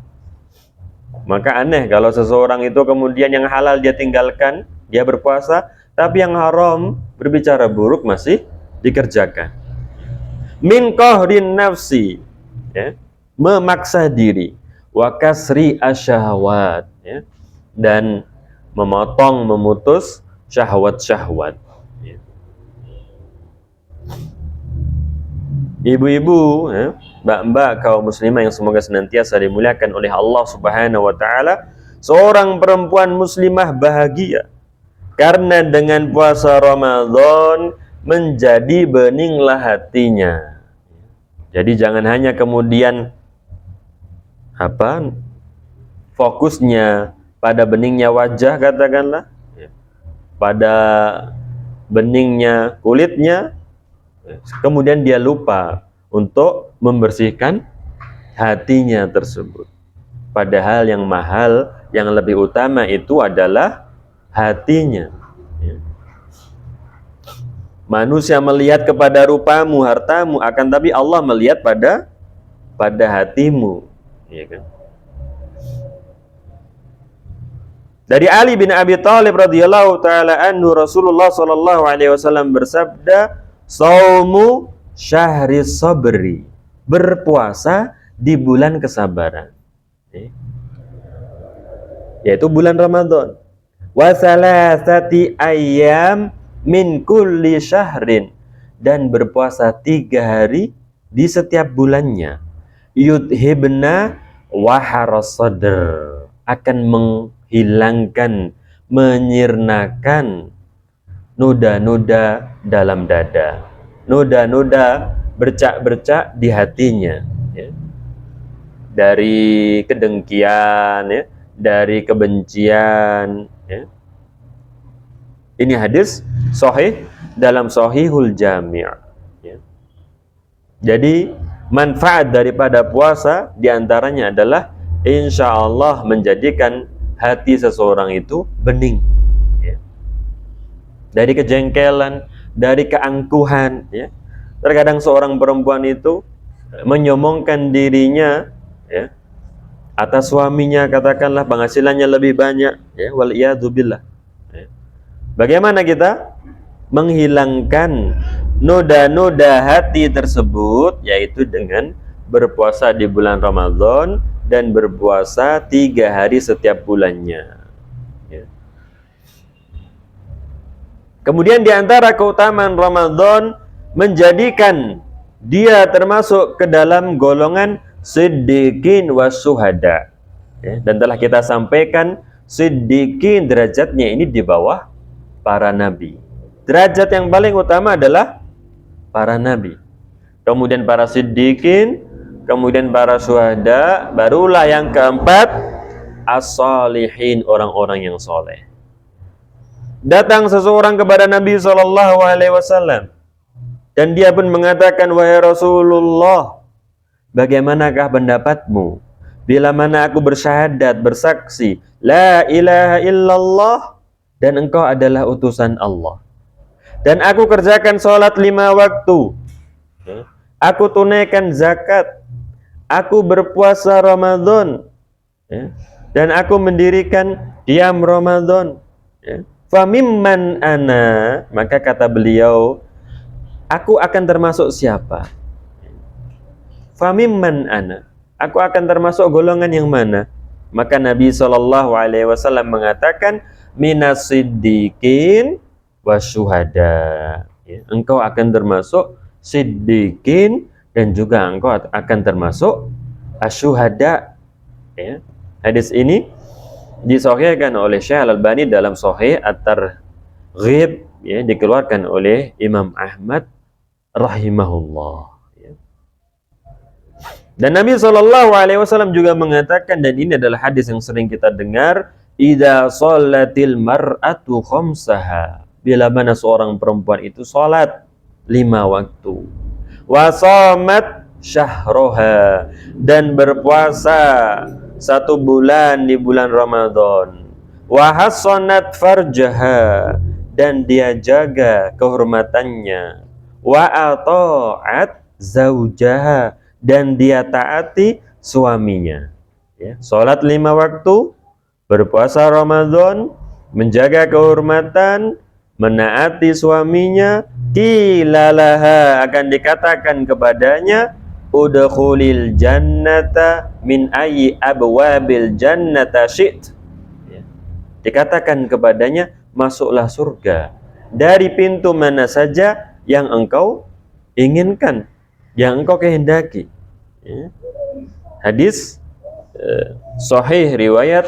Maka aneh kalau seseorang itu kemudian yang halal dia tinggalkan, dia berpuasa, tapi yang haram, berbicara buruk masih dikerjakan. Min qahrin nafsi, ya, memaksa diri, wa kasri asyahwat, ya, dan memutus syahwat-syahwat, ya. Ibu-ibu, mbak-mbak kaum muslimah yang semoga senantiasa dimuliakan oleh Allah Subhanahu wa taala, seorang perempuan muslimah bahagia karena dengan puasa Ramadan menjadi beninglah hatinya. Jadi jangan hanya kemudian fokusnya pada beningnya wajah, katakanlah, pada beningnya kulitnya, kemudian dia lupa untuk membersihkan hatinya tersebut. Padahal yang mahal, yang lebih utama itu adalah hatinya. Manusia melihat kepada rupamu, hartamu, akan tapi Allah melihat pada hatimu, ya kan? Dari Ali bin Abi Thalib radhiyallahu taala anhu, Rasulullah sallallahu alaihi wasallam bersabda, "Shaumu syahri sabri." Berpuasa di bulan kesabaran. Yaitu bulan Ramadan. Wa salasati ayyam min kulli syahrin, dan berpuasa 3 hari di setiap bulannya. Yudhibna waharas sadr, akan menghilangkan, menyirnakan noda-noda dalam dada, noda-noda bercak-bercak di hatinya, ya. Dari kedengkian, ya, dari kebencian, ya. Ini hadis sahih dalam Sahihul Jami', ya. Jadi manfaat daripada puasa diantaranya adalah insya Allah menjadikan hati seseorang itu bening, ya. Dari kejengkelan, dari keangkuhan, ya. Terkadang seorang perempuan itu menyombongkan dirinya, ya, atas suaminya, katakanlah penghasilannya lebih banyak, ya, waliyadzubillah. Ya. Bagaimana kita menghilangkan noda-noda hati tersebut? Yaitu dengan berpuasa di bulan Ramadan dan berpuasa 3 hari setiap bulannya, ya. Kemudian di antara keutamaan Ramadan menjadikan dia termasuk ke dalam golongan siddiqin wasyuhada, ya. Dan telah kita sampaikan siddiqin derajatnya ini di bawah para nabi. Derajat yang paling utama adalah para nabi, kemudian para siddiqin, kemudian para syuhada, barulah yang keempat as-salihin, orang-orang yang soleh. Datang seseorang kepada Nabi SAW dan dia pun mengatakan, "Wahai Rasulullah, bagaimanakah pendapatmu bila mana aku bersyahadat, bersaksi la ilaha illallah dan engkau adalah utusan Allah, dan aku kerjakan sholat 5 waktu, aku tunaikan zakat, aku berpuasa Ramadan, ya, dan aku mendirikan qiyam Ramadan, ya. Famimman ana," maka kata beliau, aku akan termasuk siapa? Famimman ana, aku akan termasuk golongan yang mana? Maka Nabi SAW mengatakan, minas siddiqin wasyuhada, ya, engkau akan termasuk siddiqin dan juga engkau akan termasuk asyuhada, ya. Hadis ini disahihkan oleh Syekh Al-Albani dalam Sahih At-Targhib, ya, dikeluarkan oleh Imam Ahmad rahimahullah, ya. Dan Nabi SAW juga mengatakan, dan ini adalah hadis yang sering kita dengar, idza sholatil mar'atu khamsaha, bila mana seorang perempuan itu salat 5 waktu, wa shamat syahroha, dan berpuasa 1 bulan di bulan Ramadan, wa hasanat farjaha, dan dia jaga kehormatannya, wa ata'at zaujaha, dan dia taati suaminya, ya. Salat 5 waktu, berpuasa Ramadan, menjaga kehormatan, menaati suaminya, qilalaha, akan dikatakan kepadanya, udkhulil jannata min ayyi abwabil jannata syi't, ya. Dikatakan kepadanya, masuklah surga dari pintu mana saja yang engkau inginkan, yang engkau kehendaki. Ya. Hadis sahih riwayat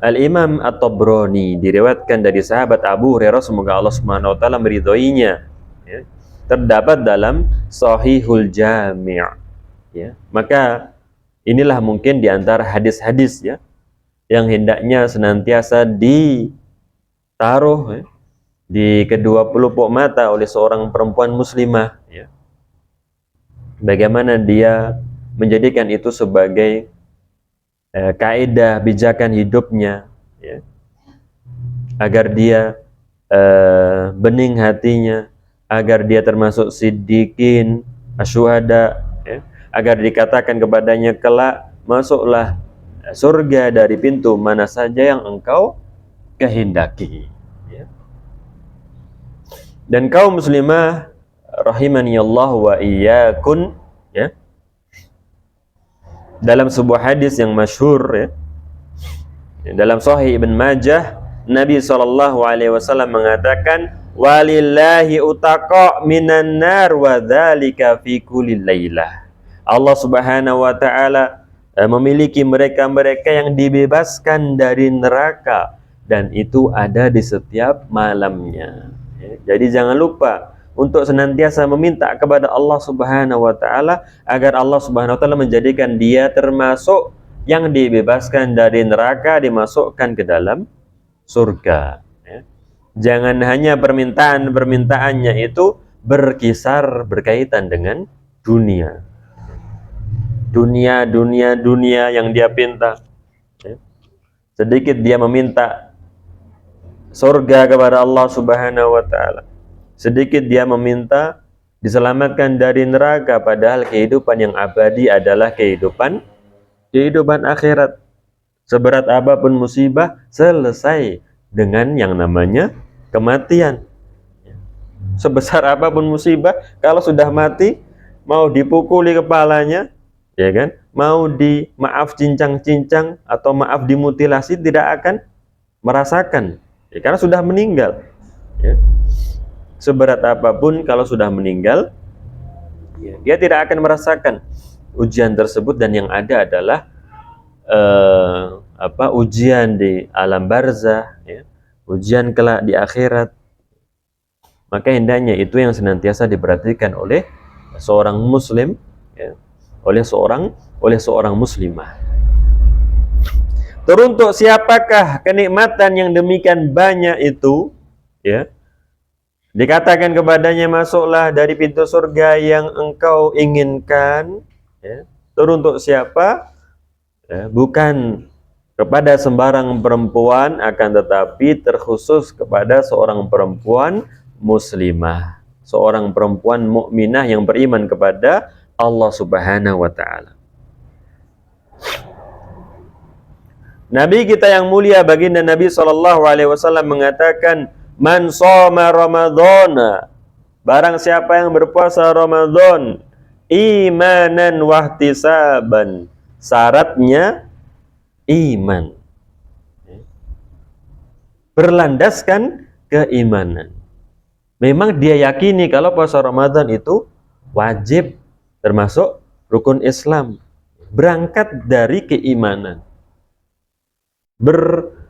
Al-Imam At-Tabrani, diriwayatkan dari sahabat Abu Hurairah, semoga Allah Subhanahu wa taala meridhoinya. Ya. Terdapat dalam Sahihul Jami'. Ya. Maka inilah mungkin di antara hadis-hadis ya yang hendaknya senantiasa ditaruh ya, di kedua pelupuk mata oleh seorang perempuan muslimah ya. Bagaimana dia menjadikan itu sebagai kaidah bijakan hidupnya ya, agar dia bening hatinya, agar dia termasuk siddiqin asyuhada ya, agar dikatakan kepadanya kelak, masuklah surga dari pintu mana saja yang engkau kehendaki ya. Dan kaum muslimah rahimani Allah wa iyyakun ya, dalam sebuah hadis yang masyhur ya, dalam Sahih Ibn Majah, Nabi SAW mengatakan, walillahi utaqa minan nar wa dzalika fi kulli lailah. Allah Subhanahu wa taala memiliki mereka-mereka yang dibebaskan dari neraka, dan itu ada di setiap malamnya ya. Jadi jangan lupa untuk senantiasa meminta kepada Allah Subhanahu wa taala agar Allah Subhanahu wa taala menjadikan dia termasuk yang dibebaskan dari neraka, dimasukkan ke dalam surga ya. Jangan hanya permintaannya itu berkisar berkaitan dengan dunia yang dia pinta ya. Sedikit dia meminta surga kepada Allah Subhanahu wa taala, sedikit dia meminta diselamatkan dari neraka, padahal kehidupan yang abadi adalah kehidupan akhirat. Seberat apapun musibah, selesai dengan yang namanya kematian. Sebesar apapun musibah, kalau sudah mati, mau dipukuli kepalanya, ya kan, mau maaf cincang-cincang atau maaf dimutilasi, tidak akan merasakan ya, karena sudah meninggal ya. Seberat apapun kalau sudah meninggal ya, dia tidak akan merasakan ujian tersebut, dan yang ada adalah ujian di alam barzah ya, ujian kelak di akhirat. Maka hendaknya itu yang senantiasa diperhatikan oleh seorang muslim ya, oleh seorang muslimah. Teruntuk siapakah kenikmatan yang demikian banyak itu ya, dikatakan kepadanya, masuklah dari pintu surga yang engkau inginkan ya. Teruntuk siapa? Ya, bukan kepada sembarang perempuan, akan tetapi terkhusus kepada seorang perempuan muslimah, seorang perempuan mukminah yang beriman kepada Allah Subhanahu wa taala. Nabi kita yang mulia baginda Nabi SAW mengatakan, man shoma ramadhana, barang siapa yang berpuasa Ramadan imanan wahtisaban, syaratnya iman, berlandaskan keimanan. Memang dia yakini kalau puasa Ramadan itu wajib, termasuk rukun Islam, berangkat dari keimanan,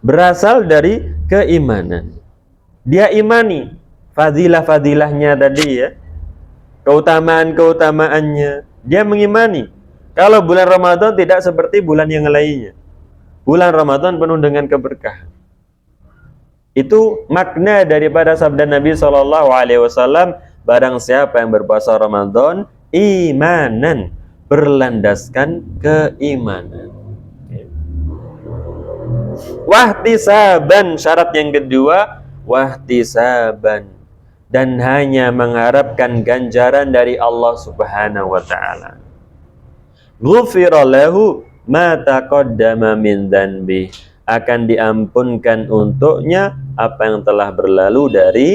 berasal dari keimanan. Dia imani fadilah-fadilahnya tadi ya, keutamaan-keutamaannya. Dia mengimani kalau bulan Ramadan tidak seperti bulan yang lainnya. Bulan Ramadan penuh dengan keberkahan. Itu makna daripada sabda Nabi SAW, barang siapa yang berpuasa Ramadan imanan, berlandaskan keimanan. Wahtisaban, syarat yang kedua, wahtisaban, dan hanya mengharapkan ganjaran dari Allah Subhanahu wa taala. Ghufira lahu ma taqaddama min dzanbi, akan diampunkan untuknya apa yang telah berlalu dari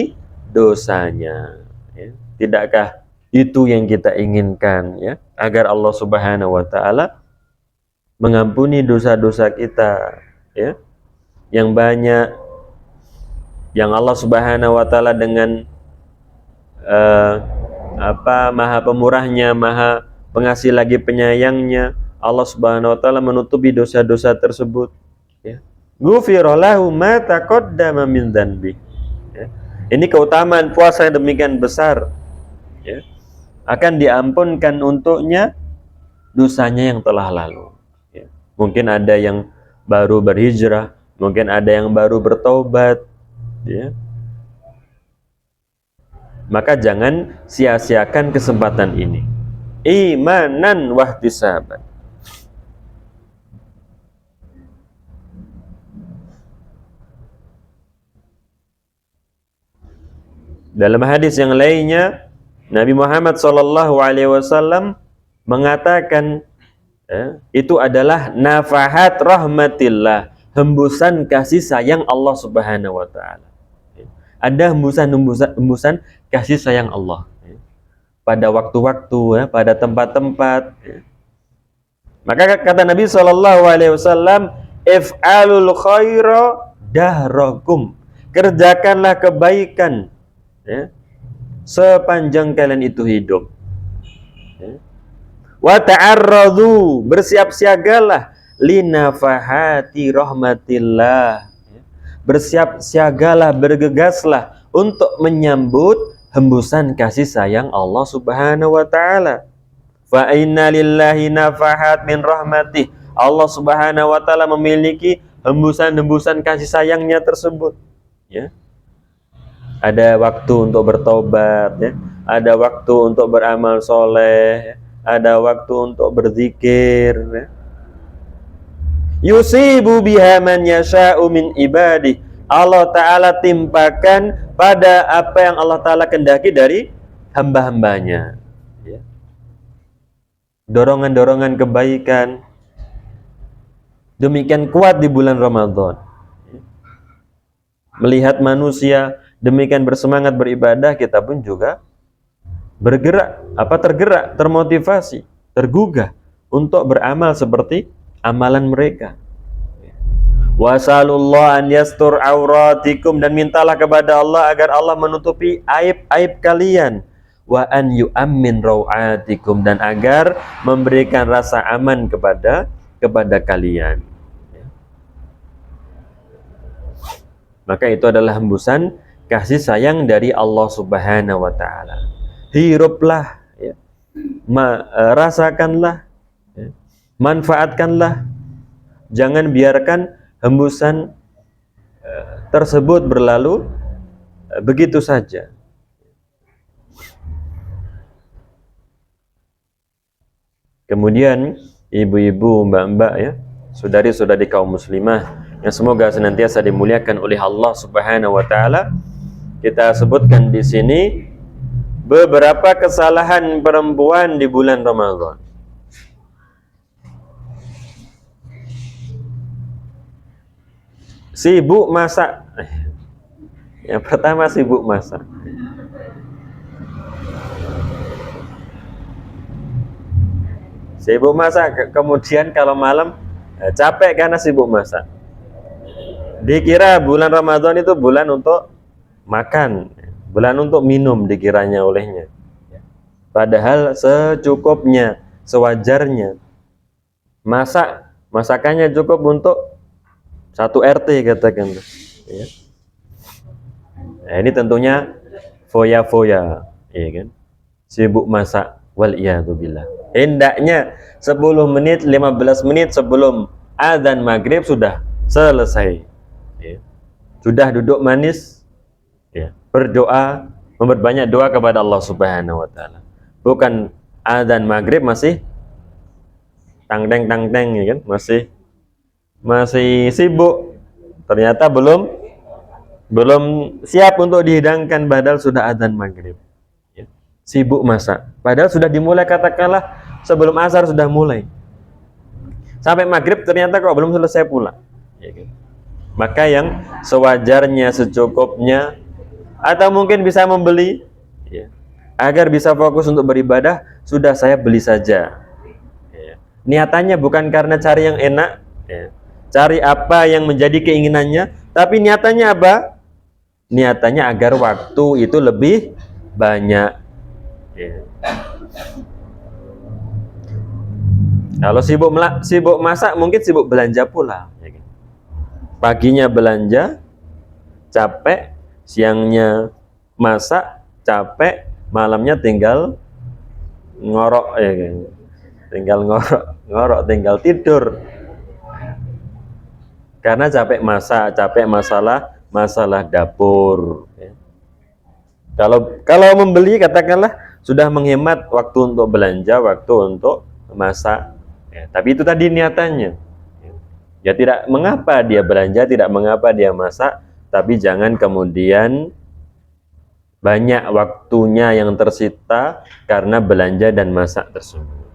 dosanya ya. Tidakkah itu yang kita inginkan ya, agar Allah Subhanahu wa taala mengampuni dosa-dosa kita ya, yang banyak, yang Allah Subhanahu wa taala dengan Maha pemurahnya, Maha pengasih lagi penyayangnya. Allah Subhanahu wa taala menutupi dosa-dosa tersebut, ya. Ghufira lahu ma taqaddama min dzanbi. Ya. Ini keutamaan puasa yang demikian besar, ya. Akan diampunkan untuknya dosanya yang telah lalu, ya. Mungkin ada yang baru berhijrah, mungkin ada yang baru bertaubat, ya. Maka jangan sia-siakan kesempatan ini. Imanan wahtisaban. Dalam hadis yang lainnya, Nabi Muhammad SAW mengatakan, itu adalah nafahat rahmatillah, hembusan kasih sayang Allah Subhanahu wa taala. Ada hembusan kasih sayang Allah, pada waktu-waktu, ya, pada tempat-tempat, ya. Maka kata Nabi SAW, if'alul khaira dahrakum, kerjakanlah kebaikan, ya, sepanjang kalian itu hidup, ya. Wa ta'arradu, bersiap siagalah linafahati rahmatillah, ya. Bersiap siagalah, bergegaslah untuk menyambut hembusan kasih sayang Allah Subhanahu wa taala. Fa inna lillahi nafahat min rahmatih, Allah Subhanahu wa taala memiliki hembusan-hembusan kasih sayangnya tersebut, ya. Ada waktu untuk bertobat, ya. Ada waktu untuk beramal soleh, ya. Ada waktu untuk berzikir, ya. Yusibu biha man yasha'u min ibadih, Allah Ta'ala timpakan pada apa yang Allah Ta'ala kendaki dari hamba-hambanya, ya. Dorongan-dorongan kebaikan demikian kuat di bulan Ramadan, ya. Melihat manusia demikian bersemangat beribadah, kita pun juga tergerak, termotivasi, tergugah untuk beramal seperti amalan mereka. Wasallallahu an yastur auratikum, dan mintalah kepada Allah agar Allah menutupi aib-aib kalian. Wa an yu'ammin rawatikum, dan agar memberikan rasa aman kepada kalian. Maka itu adalah hembusan kasih sayang dari Allah Subhanahu wa taala. Hiruplah, ya. Rasakanlah, ya. Manfaatkanlah. Jangan biarkan hembusan tersebut berlalu begitu saja. Kemudian ibu-ibu, mbak-mbak, ya, saudari-saudari kaum muslimah yang semoga senantiasa dimuliakan oleh Allah Subhanahu wa taala, kita sebutkan di sini beberapa kesalahan perempuan di bulan Ramadan. Sibuk masak. Yang pertama, sibuk masak. Sibuk masak, kemudian kalau malam capek karena sibuk masak. Dikira bulan Ramadan itu bulan untuk makan, bulan untuk minum dikiranya olehnya. Padahal secukupnya, sewajarnya. Masakannya cukup untuk 1 RT katakan, ya. Nah, ini tentunya foya-foya, ya kan? Sibuk masak, wal iyadzubillah. Hendaknya 10 menit, 15 menit sebelum azan maghrib sudah selesai, ya. Sudah duduk manis, ya, berdoa, memperbanyak doa kepada Allah Subhanahu wa taala. Bukan azan maghrib masih tang-teng, ya kan? Masih sibuk, ternyata belum siap untuk dihidangkan, padahal sudah azan maghrib, ya. Sibuk masak, padahal sudah dimulai, katakanlah sebelum asar sudah mulai, sampai maghrib ternyata kok belum selesai pula, ya kan? Maka yang sewajarnya, secukupnya, atau mungkin bisa membeli, ya, agar bisa fokus untuk beribadah, sudah saya beli saja, ya. Niatannya bukan karena cari yang enak, ya, cari apa yang menjadi keinginannya, tapi niatannya apa? Niatannya agar waktu itu lebih banyak, Ya. Kalau sibuk masak, mungkin sibuk belanja pula. Ya kan? Paginya belanja, capek, siangnya masak, capek, malamnya tinggal ngorok, ya kan? Tinggal ngorok, tinggal tidur. Karena capek masak, capek masalah dapur. Ya. Kalau membeli, katakanlah sudah menghemat waktu untuk belanja, waktu untuk memasak. Ya, tapi itu tadi niatannya. Ya tidak mengapa dia belanja, tidak mengapa dia masak, tapi jangan kemudian banyak waktunya yang tersita karena belanja dan masak tersebut.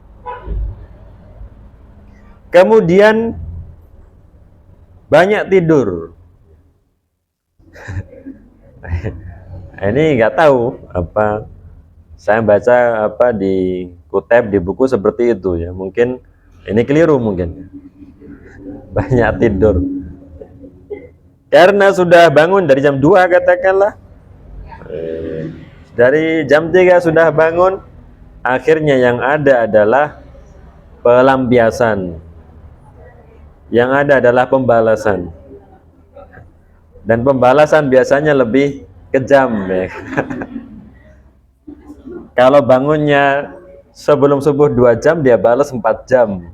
Kemudian banyak tidur. Ini nggak tahu apa, saya baca apa di kutip di buku seperti itu ya, mungkin ini keliru mungkin. Banyak tidur karena sudah bangun dari jam 2 katakanlah, dari jam 3 sudah bangun, akhirnya yang ada adalah pelampiasan, yang ada adalah pembalasan, dan pembalasan biasanya lebih kejam ya. Kalau bangunnya sebelum subuh 2 jam, dia balas 4 jam.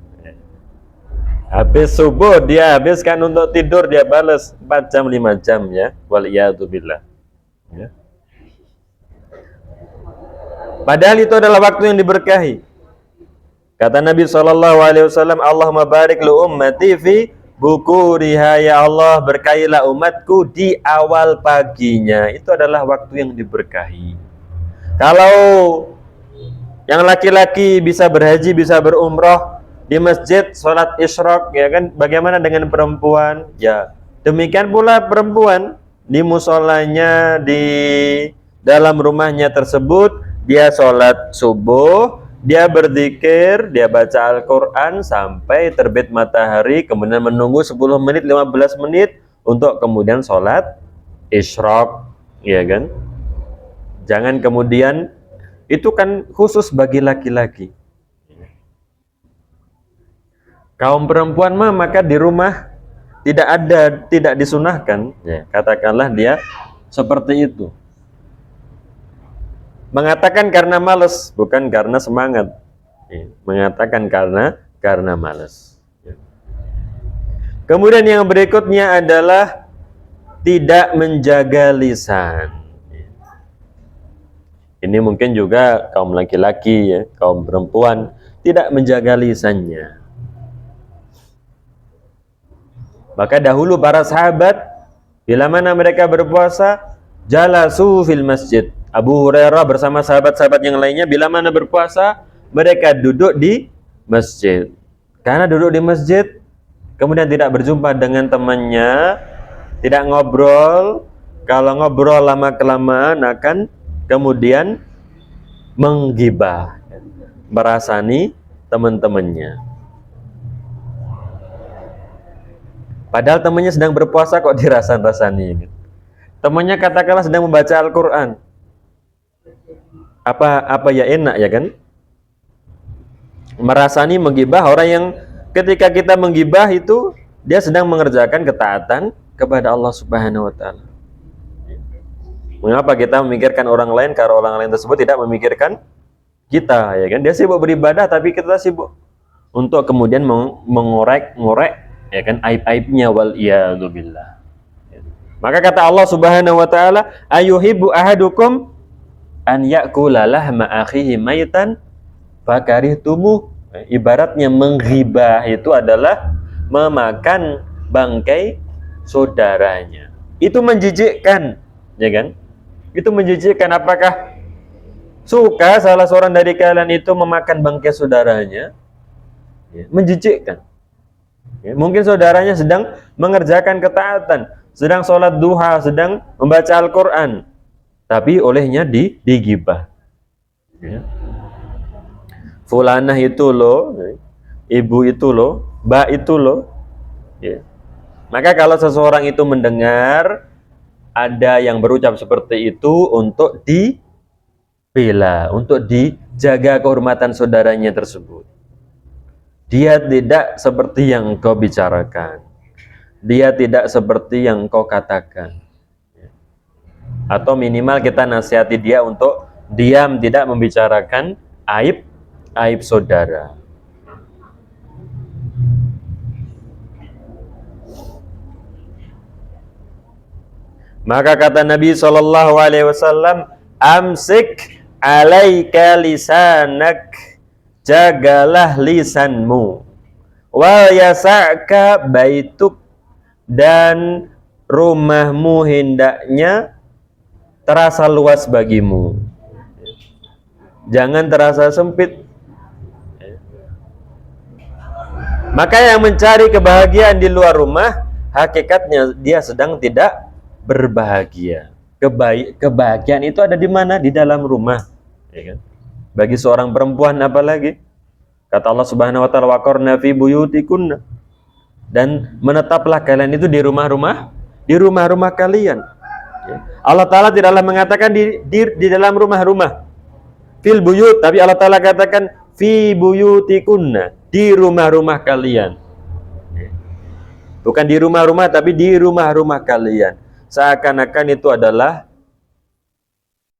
Habis subuh dia habiskan untuk tidur, dia balas 4 jam 5 jam ya. Waliyadzubillah. Ya. Padahal itu adalah waktu yang diberkahi. Kata Nabi SAW, Allahumma barik li ummati fi bukuriha, ya Allah berkahilah umatku di awal paginya. Itu adalah waktu yang diberkahi. Kalau yang laki-laki bisa berhaji, bisa berumroh di masjid, sholat isyraq, ya kan? Bagaimana dengan perempuan? Ya, demikian pula perempuan di musolanya, di dalam rumahnya tersebut, dia sholat subuh, dia berzikir, dia baca Al-Quran sampai terbit matahari, kemudian menunggu 10 menit, 15 menit untuk kemudian sholat isyraq, ya kan? Jangan kemudian, itu kan khusus bagi laki-laki. Kaum perempuan maka di rumah tidak disunahkan, ya, katakanlah dia seperti itu. Mengatakan karena malas, bukan karena semangat. Ya, mengatakan karena malas. Ya. Kemudian yang berikutnya adalah tidak menjaga lisan. Ya. Ini mungkin juga kaum laki-laki ya, kaum perempuan tidak menjaga lisannya. Maka dahulu para sahabat, bila mana mereka berpuasa, jalasu fil masjid. Abu Hurairah bersama sahabat-sahabat yang lainnya, bila mana berpuasa, mereka duduk di masjid. Karena duduk di masjid, kemudian tidak berjumpa dengan temannya, tidak ngobrol. Kalau ngobrol lama-kelamaan akan kemudian menggibah, merasani teman-temannya. Padahal temannya sedang berpuasa kok dirasan-rasani. Temannya katakanlah sedang membaca Al-Quran. Apa ya enak ya kan? Merasani, menggibah orang yang ketika kita menggibah itu dia sedang mengerjakan ketaatan kepada Allah Subhanahu wa taala. Mengapa kita memikirkan orang lain kalau orang lain tersebut tidak memikirkan kita, ya kan? Dia sibuk beribadah tapi kita sibuk untuk kemudian mengorek ya kan aib-aibnya, wal iyadzubillah. Maka kata Allah Subhanahu wa taala, ayuhibbu ahadukum an ya'kula lahma akhihi maitan fakarihtumuh. Ibaratnya menghibah itu adalah memakan bangkai saudaranya. Itu menjijikkan, ya kan? Itu menjijikkan. Apakah suka salah seorang dari kalian itu memakan bangkai saudaranya? Ya, menjijikkan. Ya, mungkin saudaranya sedang mengerjakan ketaatan, sedang sholat duha, sedang membaca Al-Quran, tapi olehnya digibah. Ya. Fulanah itu loh, ibu itu loh, mbak itu loh. Ya. Maka kalau seseorang itu mendengar ada yang berucap seperti itu, untuk bela, untuk dijaga kehormatan saudaranya tersebut. Dia tidak seperti yang kau bicarakan, dia tidak seperti yang kau katakan. Atau minimal kita nasihati dia untuk diam, tidak membicarakan aib saudara. Maka kata Nabi SAW, amsik alaika lisanak, jagalah lisanmu, wal yasa'ka baituk, dan rumahmu hendaknya terasa luas bagimu, jangan terasa sempit. Maka yang mencari kebahagiaan di luar rumah, hakikatnya dia sedang tidak berbahagia. Kebahagiaan itu ada di mana? Di dalam rumah, ya kan? Bagi seorang perempuan apalagi, kata Allah Subhanahu wa taala, waqarna fi buyutikunna, dan menetaplah kalian itu di rumah-rumah kalian. Allah Ta'ala tidaklah mengatakan di dalam rumah-rumah fil buyut, tapi Allah Ta'ala katakan fi buyutikunna, di rumah-rumah kalian. Bukan di rumah-rumah, tapi di rumah-rumah kalian. Seakan-akan itu adalah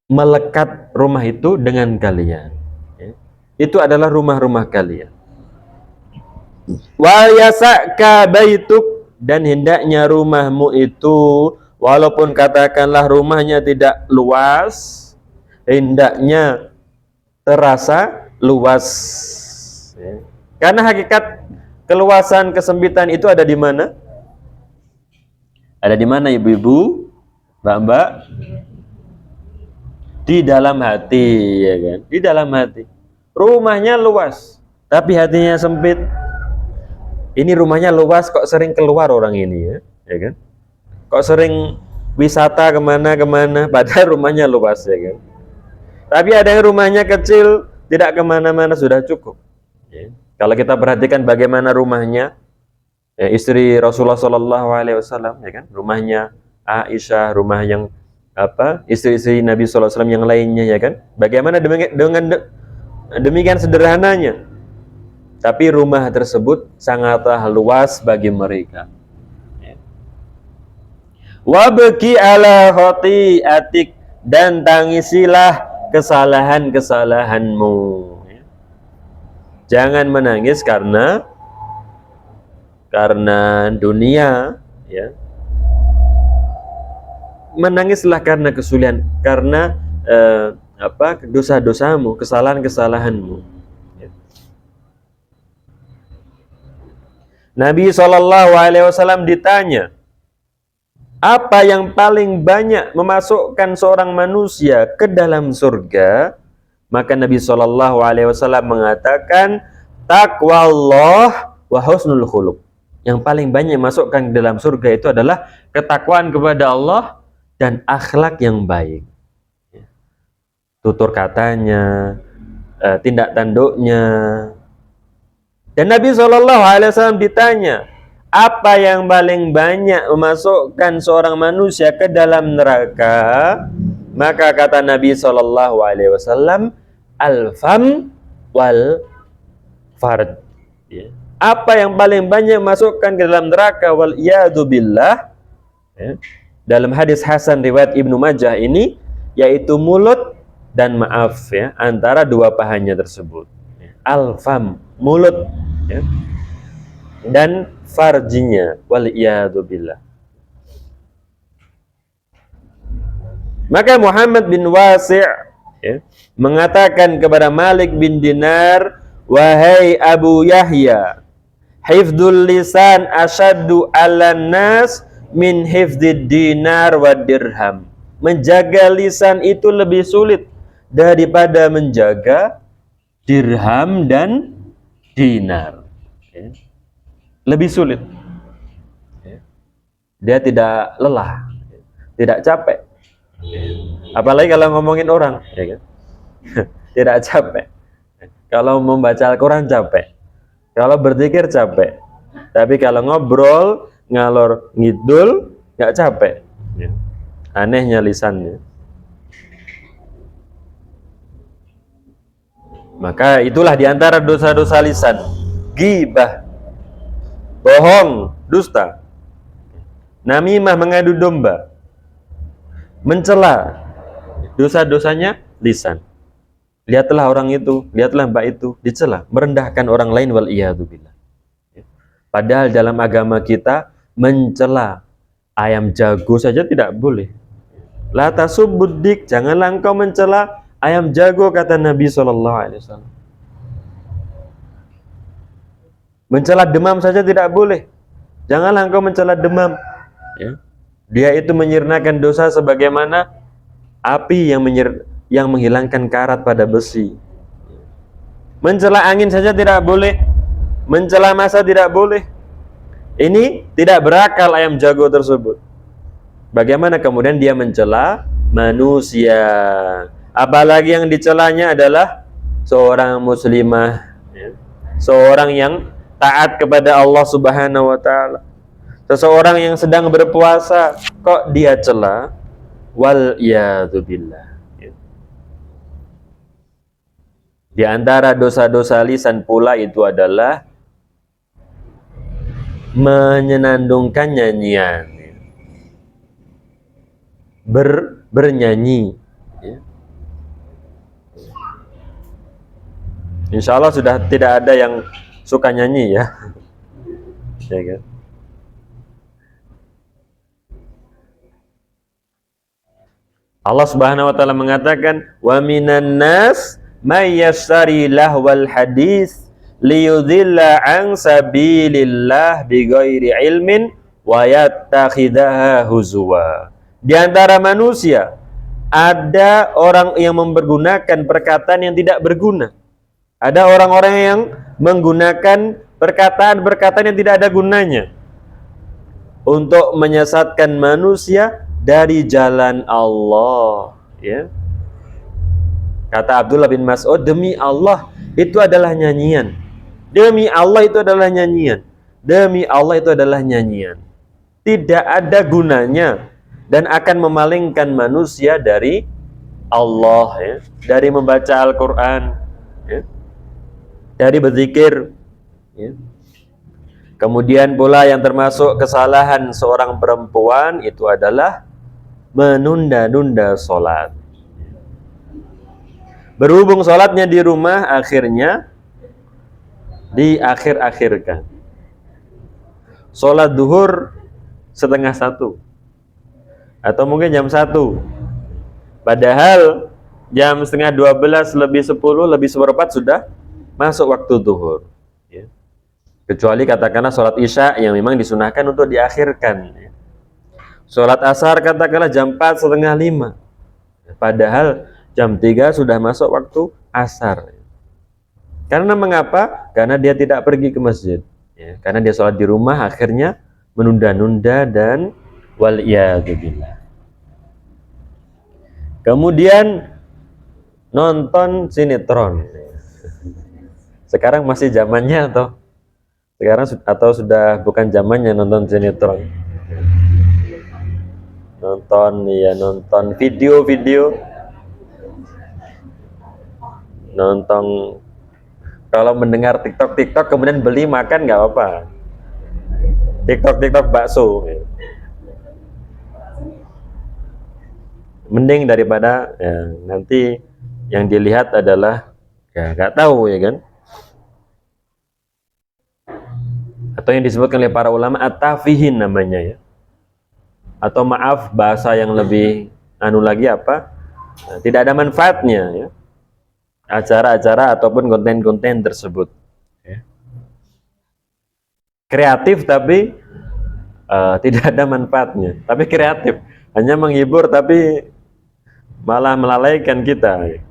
melekat rumah itu dengan kalian. Itu adalah rumah-rumah kalian. Wa yasa'ka baituk, dan hendaknya rumahmu itu, walaupun katakanlah rumahnya tidak luas, hendaknya terasa luas. Karena hakikat keluasan, kesempitan itu ada di mana? Ada di mana ibu-ibu, mbak-mbak? Di dalam hati, ya kan? Di dalam hati. Rumahnya luas, tapi hatinya sempit. Ini rumahnya luas, kok sering keluar orang ini, ya kan? Kok sering wisata kemana-kemana, padahal rumahnya luas, ya kan? Tapi ada yang rumahnya kecil, tidak kemana-mana, sudah cukup. Ya. Kalau kita perhatikan bagaimana rumahnya istri Rasulullah SAW, ya kan? Rumahnya Aisyah, rumah yang istri-istri Nabi SAW yang lainnya, ya kan? Bagaimana demikian sederhananya, tapi rumah tersebut sangatlah luas bagi mereka. Wabki ala khati'atik, dan tangisilah kesalahan-kesalahanmu. Jangan menangis karena dunia, ya. Menangislah karena kesulitan, karena dosa-dosamu, kesalahan-kesalahanmu. Ya. Nabi SAW ditanya, apa yang paling banyak memasukkan seorang manusia ke dalam surga? Maka Nabi SAW mengatakan, taqwallah wa husnul khuluq. Yang paling banyak masukkan ke dalam surga itu adalah ketakwaan kepada Allah dan akhlak yang baik. Tutur katanya, tindak tanduknya. Dan Nabi SAW ditanya, apa yang paling banyak memasukkan seorang manusia ke dalam neraka? Maka kata Nabi SAW, al-fam wal farj. Ya. Apa yang paling banyak masukkan ke dalam neraka, wal iyadu billah, ya. Dalam hadis Hasan riwayat Ibnu Majah ini, yaitu mulut dan maaf, ya, antara dua pahanya tersebut. Ya. Al-fam, mulut, ya, dan farjinya, wal iyadu billah. Maka Muhammad bin Wasi', ya, mengatakan kepada Malik bin Dinar, wahai Abu Yahya, hifdzul lisan asyaddu 'alan nas min hifdzid dinar wa dirham. Menjaga lisan itu lebih sulit daripada menjaga dirham dan dinar. Ya. Lebih sulit. Ya. Dia tidak lelah, tidak capek. Apalagi kalau ngomongin orang, ya kan? Tidak capek. Kalau membaca Al-Quran capek, kalau berzikir capek, tapi kalau ngobrol ngalor ngidul nggak capek. Anehnya lisannya. Maka itulah diantara dosa-dosa lisan: ghibah, bohong, dusta, namimah, mengadu domba, mencela. Dosa-dosanya lisan. Lihatlah orang itu, lihatlah mbak itu dicela, merendahkan orang lain, wal iyadzubillah. Padahal dalam agama kita mencela ayam jago saja tidak boleh. La tasubbudik, janganlah engkau mencela ayam jago, kata Nabi SAW. Mencela demam saja tidak boleh. Janganlah engkau mencela demam. Ya. Dia itu menyirnakan dosa sebagaimana api yang menghilangkan karat pada besi. Mencela angin saja tidak boleh. Mencela massa tidak boleh. Ini tidak berakal ayam jago tersebut. Bagaimana kemudian dia mencela manusia? Apalagi yang dicelanya adalah seorang muslimah, ya. Seorang yang taat kepada Allah Subhanahu wa taala. Seseorang yang sedang berpuasa kok dia cela, wal iyadzubillah. Di antara dosa-dosa lisan pula itu adalah menyenandungkan nyanyian, bernyanyi. Insya Allah sudah tidak ada yang suka nyanyi, ya, ya kan? Allah Subhanahu wa taala mengatakan, wa minan nas may yashtari lahwal hadis liyudhilla an sabilillah bighairi ilmin wa yattakhidaha huzwa. Di antara manusia ada orang yang mempergunakan perkataan yang tidak berguna. Ada orang-orang yang menggunakan perkataan-perkataan yang tidak ada gunanya untuk menyesatkan manusia dari jalan Allah, ya. Kata Abdullah bin Mas'ud, demi Allah itu adalah nyanyian. Demi Allah itu adalah nyanyian. Demi Allah itu adalah nyanyian. Tidak ada gunanya dan akan memalingkan manusia dari Allah, ya. Dari membaca Al-Quran, ya. Dari berzikir, ya. Kemudian pula yang termasuk kesalahan seorang perempuan itu adalah menunda-nunda sholat. Berhubung sholatnya di rumah, akhirnya diakhir-akhirkan. Sholat duhur 12:30 atau mungkin jam 1. Padahal jam 11:30 lebih 10 lebih seperempat sudah masuk waktu duhur, ya. Kecuali katakanlah sholat isya yang memang disunahkan untuk diakhirkan, ya. Sholat asar katakanlah jam 4:45, padahal jam 3 sudah masuk waktu asar. Karena mengapa? Karena dia tidak pergi ke masjid, ya. Karena dia sholat di rumah, akhirnya menunda-nunda dan wal iyadzubillah. Kemudian nonton sinetron. Sekarang masih zamannya atau sudah bukan zamannya nonton sinetron? Nonton video-video, nonton, kalau mendengar TikTok kemudian beli makan nggak apa-apa. TikTok bakso, mending daripada, ya, nanti yang dilihat adalah, ya, nggak tahu, ya kan? Atau yang disebutkan oleh para ulama at-tafihin namanya, ya. Atau maaf, bahasa yang lebih lagi apa? Nah, tidak ada manfaatnya, ya, acara-acara ataupun konten-konten tersebut, ya. Kreatif tapi tidak ada manfaatnya. Tapi kreatif, hanya menghibur tapi malah melalaikan kita.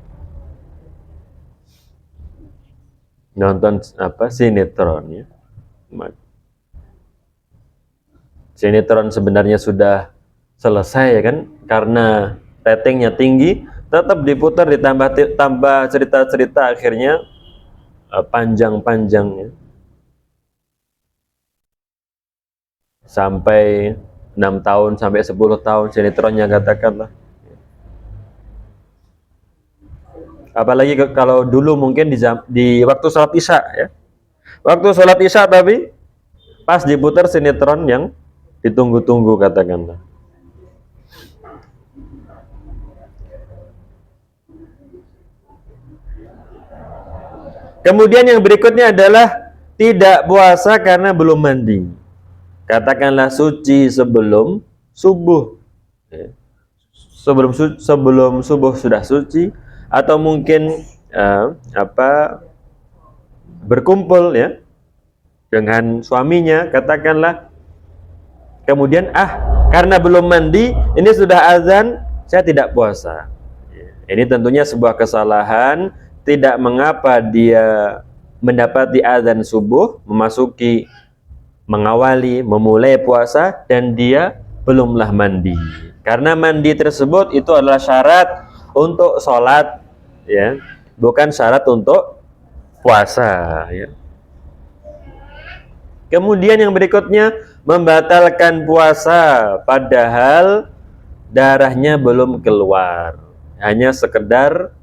Nonton sinetron, ya. Sinetron sebenarnya sudah selesai, ya kan? Karena ratingnya tinggi, tetap diputar, ditambah cerita-cerita, akhirnya panjang-panjang, ya. Sampai 6 tahun sampai 10 tahun sinetronnya katakanlah. Apalagi kalau dulu mungkin di waktu sholat isya ya. Waktu sholat isya tapi pas diputar sinetron yang ditunggu-tunggu katakanlah. Kemudian yang berikutnya adalah tidak puasa karena belum mandi. Katakanlah suci sebelum subuh. Ya. Sebelum subuh sudah suci, atau mungkin berkumpul ya dengan suaminya, katakanlah, kemudian karena belum mandi ini sudah azan, saya tidak puasa. Ini tentunya sebuah kesalahan. Tidak mengapa dia mendapati azan subuh, memulai puasa dan dia belumlah mandi. Karena mandi tersebut itu adalah syarat untuk sholat, ya, bukan syarat untuk puasa. Ya. Kemudian yang berikutnya, membatalkan puasa padahal darahnya belum keluar, hanya sekedar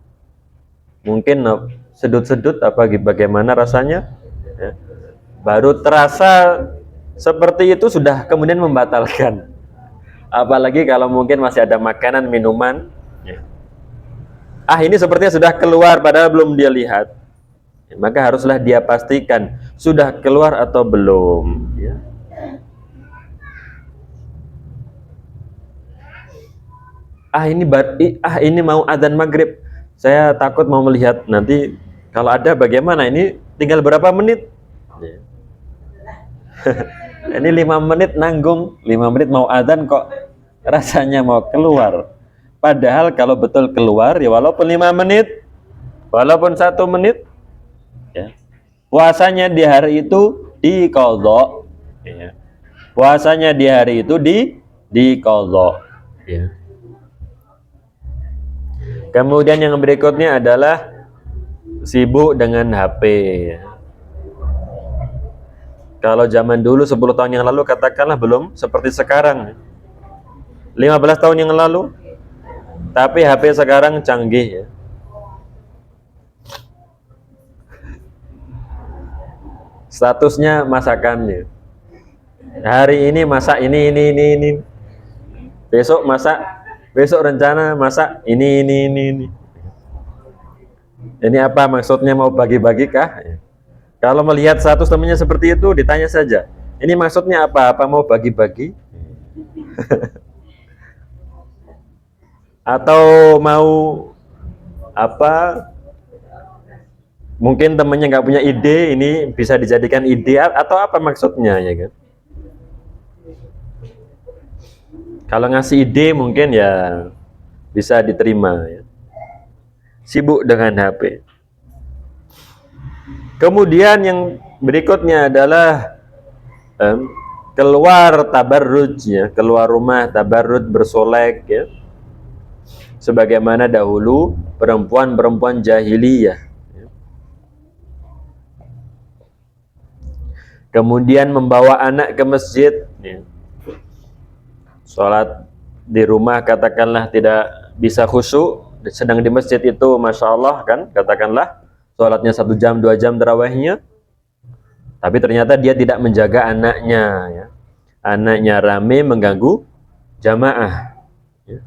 mungkin sedut-sedut bagaimana rasanya, ya. Baru terasa seperti itu sudah kemudian membatalkan. Apalagi kalau mungkin masih ada makanan, minuman, ya. Ini sepertinya sudah keluar padahal belum dia lihat, ya, maka haruslah dia pastikan sudah keluar atau belum, ya. Ini mau adzan maghrib, saya takut mau melihat nanti kalau ada bagaimana, ini tinggal berapa menit, ya. Ini 5 menit nanggung, 5 menit mau adzan kok rasanya mau keluar. Padahal kalau betul keluar, ya walaupun 5 menit, walaupun 1 menit, ya, puasanya di hari itu diqadha, ya. Puasanya di hari itu diqadha, ya. Kemudian yang berikutnya adalah sibuk dengan HP, ya. Kalau zaman dulu 10 tahun yang lalu katakanlah belum seperti sekarang, 15 tahun yang lalu, tapi HP sekarang canggih, ya. Statusnya masakannya, hari ini masak ini. Besok masak, besok rencana masak ini. Ini apa maksudnya, mau bagi-bagi kah? Kalau melihat status temannya seperti itu, ditanya saja, ini maksudnya apa? Apa mau bagi-bagi? Atau mau apa? Mungkin temannya nggak punya ide, ini bisa dijadikan ide, atau apa maksudnya, ya kan? Kalau ngasih ide mungkin ya bisa diterima, ya. Sibuk dengan HP. Kemudian yang berikutnya adalah keluar tabarruj, ya, keluar rumah tabarruj, bersolek, ya. Sebagaimana dahulu perempuan-perempuan jahiliyah, ya. Kemudian membawa anak ke masjid, ya. Sholat di rumah katakanlah tidak bisa khusyuk, sedang di masjid itu Masya Allah kan, katakanlah sholatnya 1 jam 2 jam tarawihnya, tapi ternyata dia tidak menjaga anaknya, ya. Anaknya rame mengganggu jamaah, ya.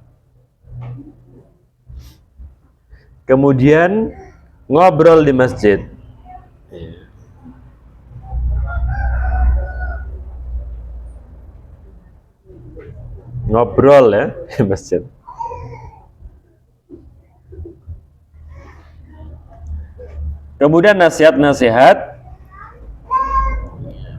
Kemudian ngobrol di masjid, ya. Ngobrol, ya, di masjid. Kemudian nasihat-nasihat,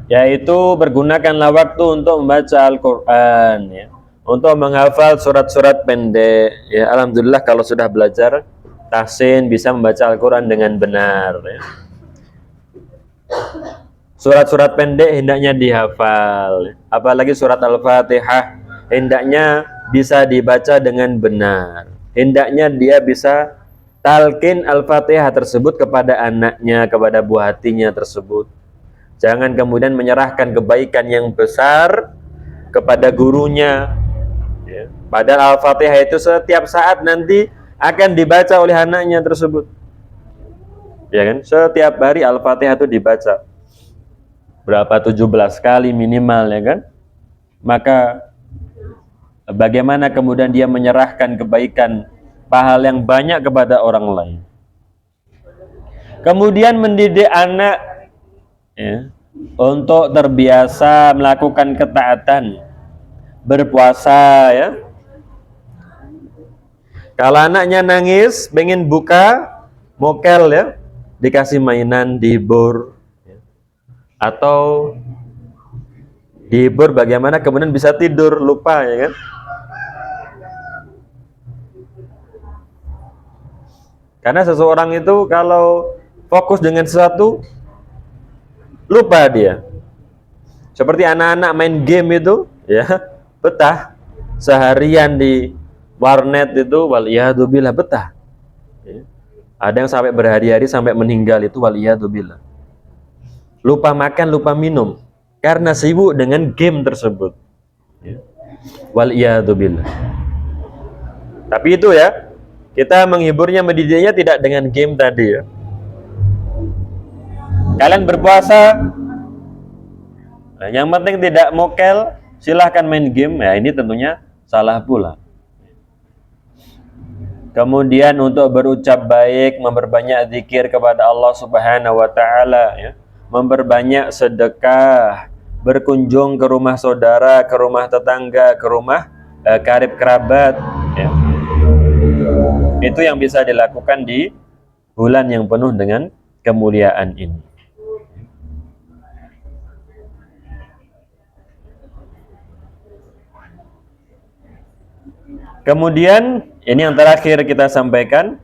yaitu bergunakanlah waktu untuk membaca Al-Quran, ya, untuk menghafal surat-surat pendek, ya. Alhamdulillah kalau sudah belajar tahsin bisa membaca Al-Quran dengan benar, ya. Surat-surat pendek hendaknya dihafal, apalagi surat Al-Fatihah hendaknya bisa dibaca dengan benar. Hendaknya dia bisa talqin Al-Fatihah tersebut kepada anaknya, kepada buah hatinya tersebut. Jangan kemudian menyerahkan kebaikan yang besar kepada gurunya, ya. Padahal Al-Fatihah itu setiap saat nanti akan dibaca oleh anaknya tersebut. ya kan? Setiap hari Al-Fatihah itu dibaca berapa, 17 kali minimal, ya kan? Maka bagaimana kemudian dia menyerahkan kebaikan pahala yang banyak kepada orang lain. Kemudian mendidik anak, ya, untuk terbiasa melakukan ketaatan, berpuasa, ya. Kalau anaknya nangis, pengen buka mokel, ya, dikasih mainan, dihibur, ya. Atau dihibur bagaimana kemudian bisa tidur, lupa, ya kan? Karena seseorang itu kalau fokus dengan sesuatu, lupa dia. Seperti anak-anak main game itu, ya, betah. Seharian di warnet itu, waliyadzubillah, betah. Ya. Ada yang sampai berhari-hari sampai meninggal itu, waliyadzubillah. Lupa makan, lupa minum, karena sibuk dengan game tersebut. Ya. Waliyadzubillah. Tapi itu, ya, kita menghiburnya, mendidiknya tidak dengan game tadi, ya. Kalian berpuasa, nah, yang penting tidak mokel, silahkan main game, ya, ini tentunya salah pula. Kemudian untuk berucap baik, memperbanyak zikir kepada Allah Subhanahu wa taala, ya. Memperbanyak sedekah, berkunjung ke rumah saudara, ke rumah tetangga, ke rumah karib kerabat, ya. Itu yang bisa dilakukan di bulan yang penuh dengan kemuliaan ini. Kemudian ini yang terakhir kita sampaikan,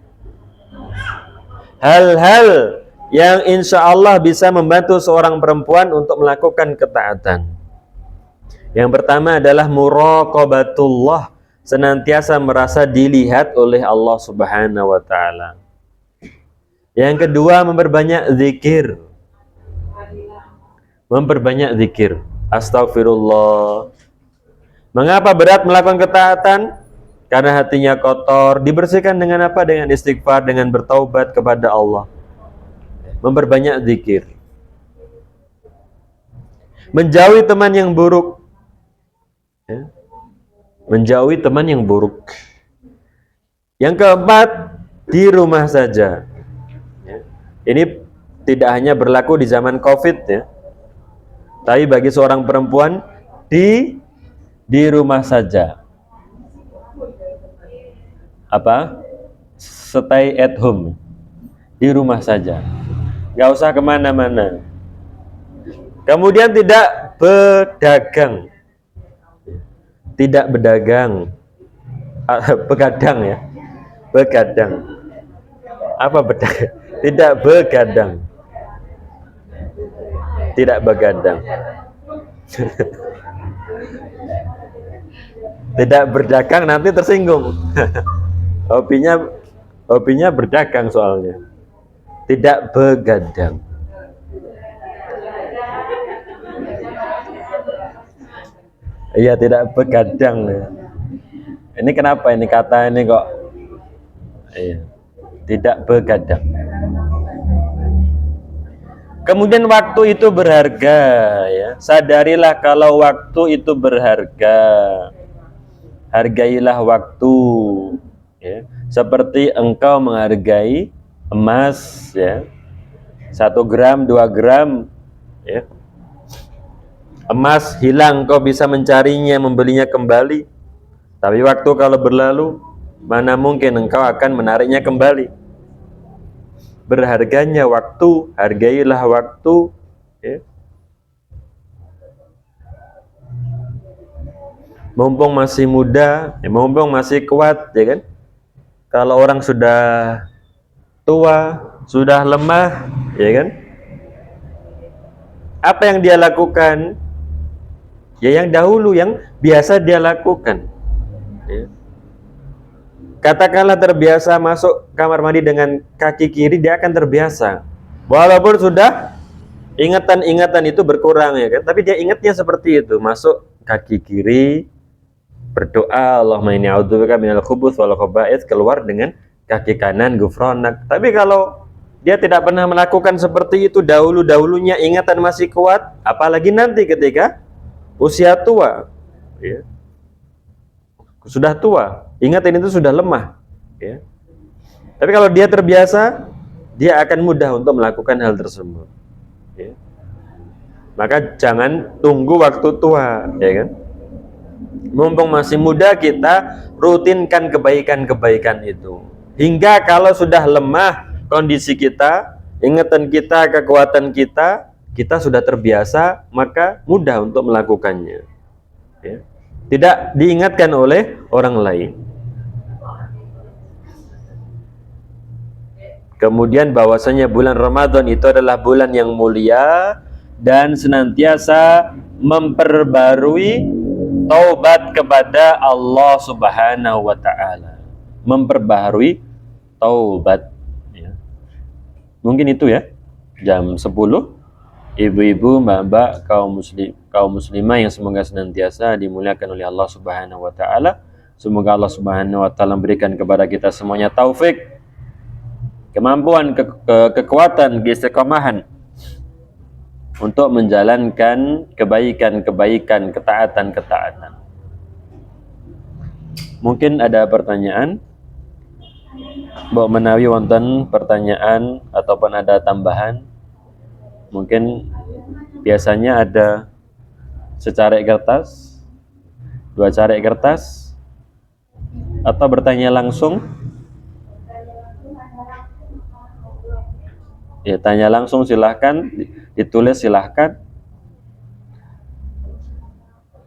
hal-hal yang insya Allah bisa membantu seorang perempuan untuk melakukan ketaatan. Yang pertama adalah muraqabatullah, senantiasa merasa dilihat oleh Allah Subhanahu wa taala. Yang kedua, memperbanyak zikir. Memperbanyak zikir. Astagfirullah. Mengapa berat melakukan ketaatan? Karena hatinya kotor. Dibersihkan dengan apa? Dengan istighfar, dengan bertaubat kepada Allah. Memperbanyak zikir. Menjauhi teman yang buruk, ya. Menjauhi teman yang buruk. Yang keempat, di rumah saja, ya. Ini tidak hanya berlaku di zaman COVID, ya, tapi bagi seorang perempuan di rumah saja. Apa? Stay at home, di rumah saja, nggak usah kemana-mana. Kemudian tidak berdagang, tidak berdagang, begadang, ya, begadang. Apa berdagang? Tidak begadang, tidak begadang. Tidak berdagang nanti tersinggung. hobinya berdagang soalnya. Tidak begadang. Iya, tidak begadang, ya. Ini kenapa ini kata ini kok? Iya, tidak begadang. Kemudian waktu itu berharga, ya. Sadarilah kalau waktu itu berharga. Hargailah waktu, ya. Seperti engkau menghargai emas, ya. 1 gram, 2 gram, ya. Emas hilang, kau bisa mencarinya, membelinya kembali. Tapi waktu kalau berlalu, mana mungkin engkau akan menariknya kembali. Berharganya waktu, hargailah waktu, ya. Mumpung masih muda, ya, mumpung masih kuat, ya kan. Kalau orang sudah tua, sudah lemah, ya kan, apa yang dia lakukan? Ya yang dahulu, yang biasa dia lakukan, ya. Katakanlah terbiasa masuk kamar mandi dengan kaki kiri, dia akan terbiasa. Walaupun sudah ingatan-ingatan itu berkurang, ya kan, tapi dia ingatnya seperti itu. Masuk kaki kiri, berdoa, Allahumma inni a'udzubika minal khubuts wal khaba'its, keluar dengan kaki kanan, ghufranak. Tapi kalau dia tidak pernah melakukan seperti itu dahulu-dahulunya, ingatan masih kuat, apalagi nanti ketika usia tua, ya. Sudah tua, ingatan itu sudah lemah, ya. Tapi kalau dia terbiasa, dia akan mudah untuk melakukan hal tersebut, ya. Maka jangan tunggu waktu tua, ya kan? Mumpung masih muda, kita rutinkan kebaikan-kebaikan itu. Hingga kalau sudah lemah kondisi kita, ingatan kita, kekuatan kita, kita sudah terbiasa, maka mudah untuk melakukannya, ya. Tidak diingatkan oleh orang lain. Kemudian bahwasanya bulan Ramadan itu adalah bulan yang mulia dan senantiasa memperbarui taubat kepada Allah Subhanahu wa taala. Memperbarui taubat, ya. Mungkin itu ya. Jam 10, ibu-ibu, mbak-mbak, kaum muslimah yang semoga senantiasa dimuliakan oleh Allah Subhanahu wa taala. Semoga Allah Subhanahu wa taala memberikan kepada kita semuanya taufik, kemampuan, kekuatan, keistiqomahan untuk menjalankan kebaikan-kebaikan, ketaatan-ketaatan. Mungkin ada pertanyaan? Mbok menawi wonten pertanyaan ataupun ada tambahan? Mungkin biasanya ada secarek kertas, 2 carek kertas, atau bertanya langsung? Ya, tanya langsung silahkan, ditulis silahkan.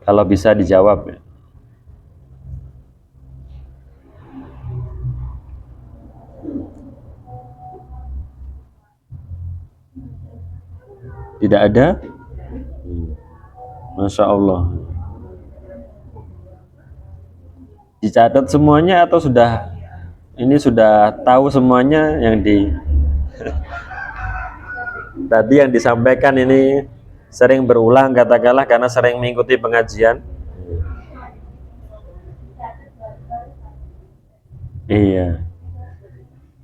Kalau bisa dijawab, ya. Tidak ada? Masya Allah. Dicatat semuanya atau sudah tahu semuanya yang tadi yang disampaikan ini sering berulang katakanlah karena sering mengikuti pengajian. Iya.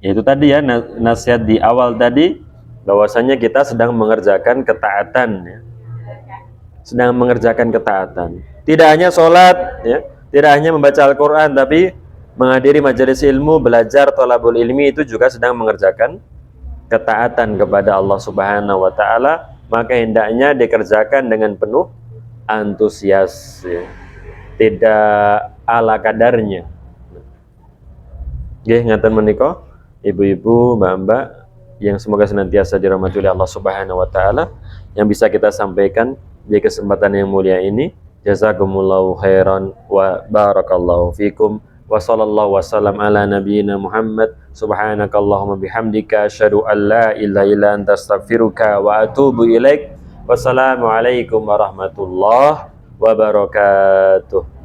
Itu tadi ya nasihat di awal tadi, bahwasanya kita sedang mengerjakan ketaatan, ya. Sedang mengerjakan ketaatan. Tidak hanya sholat, ya. Tidak hanya membaca Al-Quran, tapi menghadiri majelis ilmu, belajar, thalabul ilmi, itu juga sedang mengerjakan ketaatan kepada Allah Subhanahu wa taala. Maka hendaknya dikerjakan dengan penuh antusias, ya. Tidak ala kadarnya. Nggih, ngaten menika ibu-ibu, mbak-mbak yang semoga senantiasa dirahmati oleh Allah Subhanahu wa taala, yang bisa kita sampaikan di kesempatan yang mulia ini. Jazakumullahu khairan wa barakallahu fikum wa sallallahu wasallam ala nabiyyina Muhammad. Subhanakallahumma bihamdika asyhadu an la ilaha illa anta astaghfiruka wa atubu ilaik. Wassalamualaikum warahmatullahi wabarakatuh.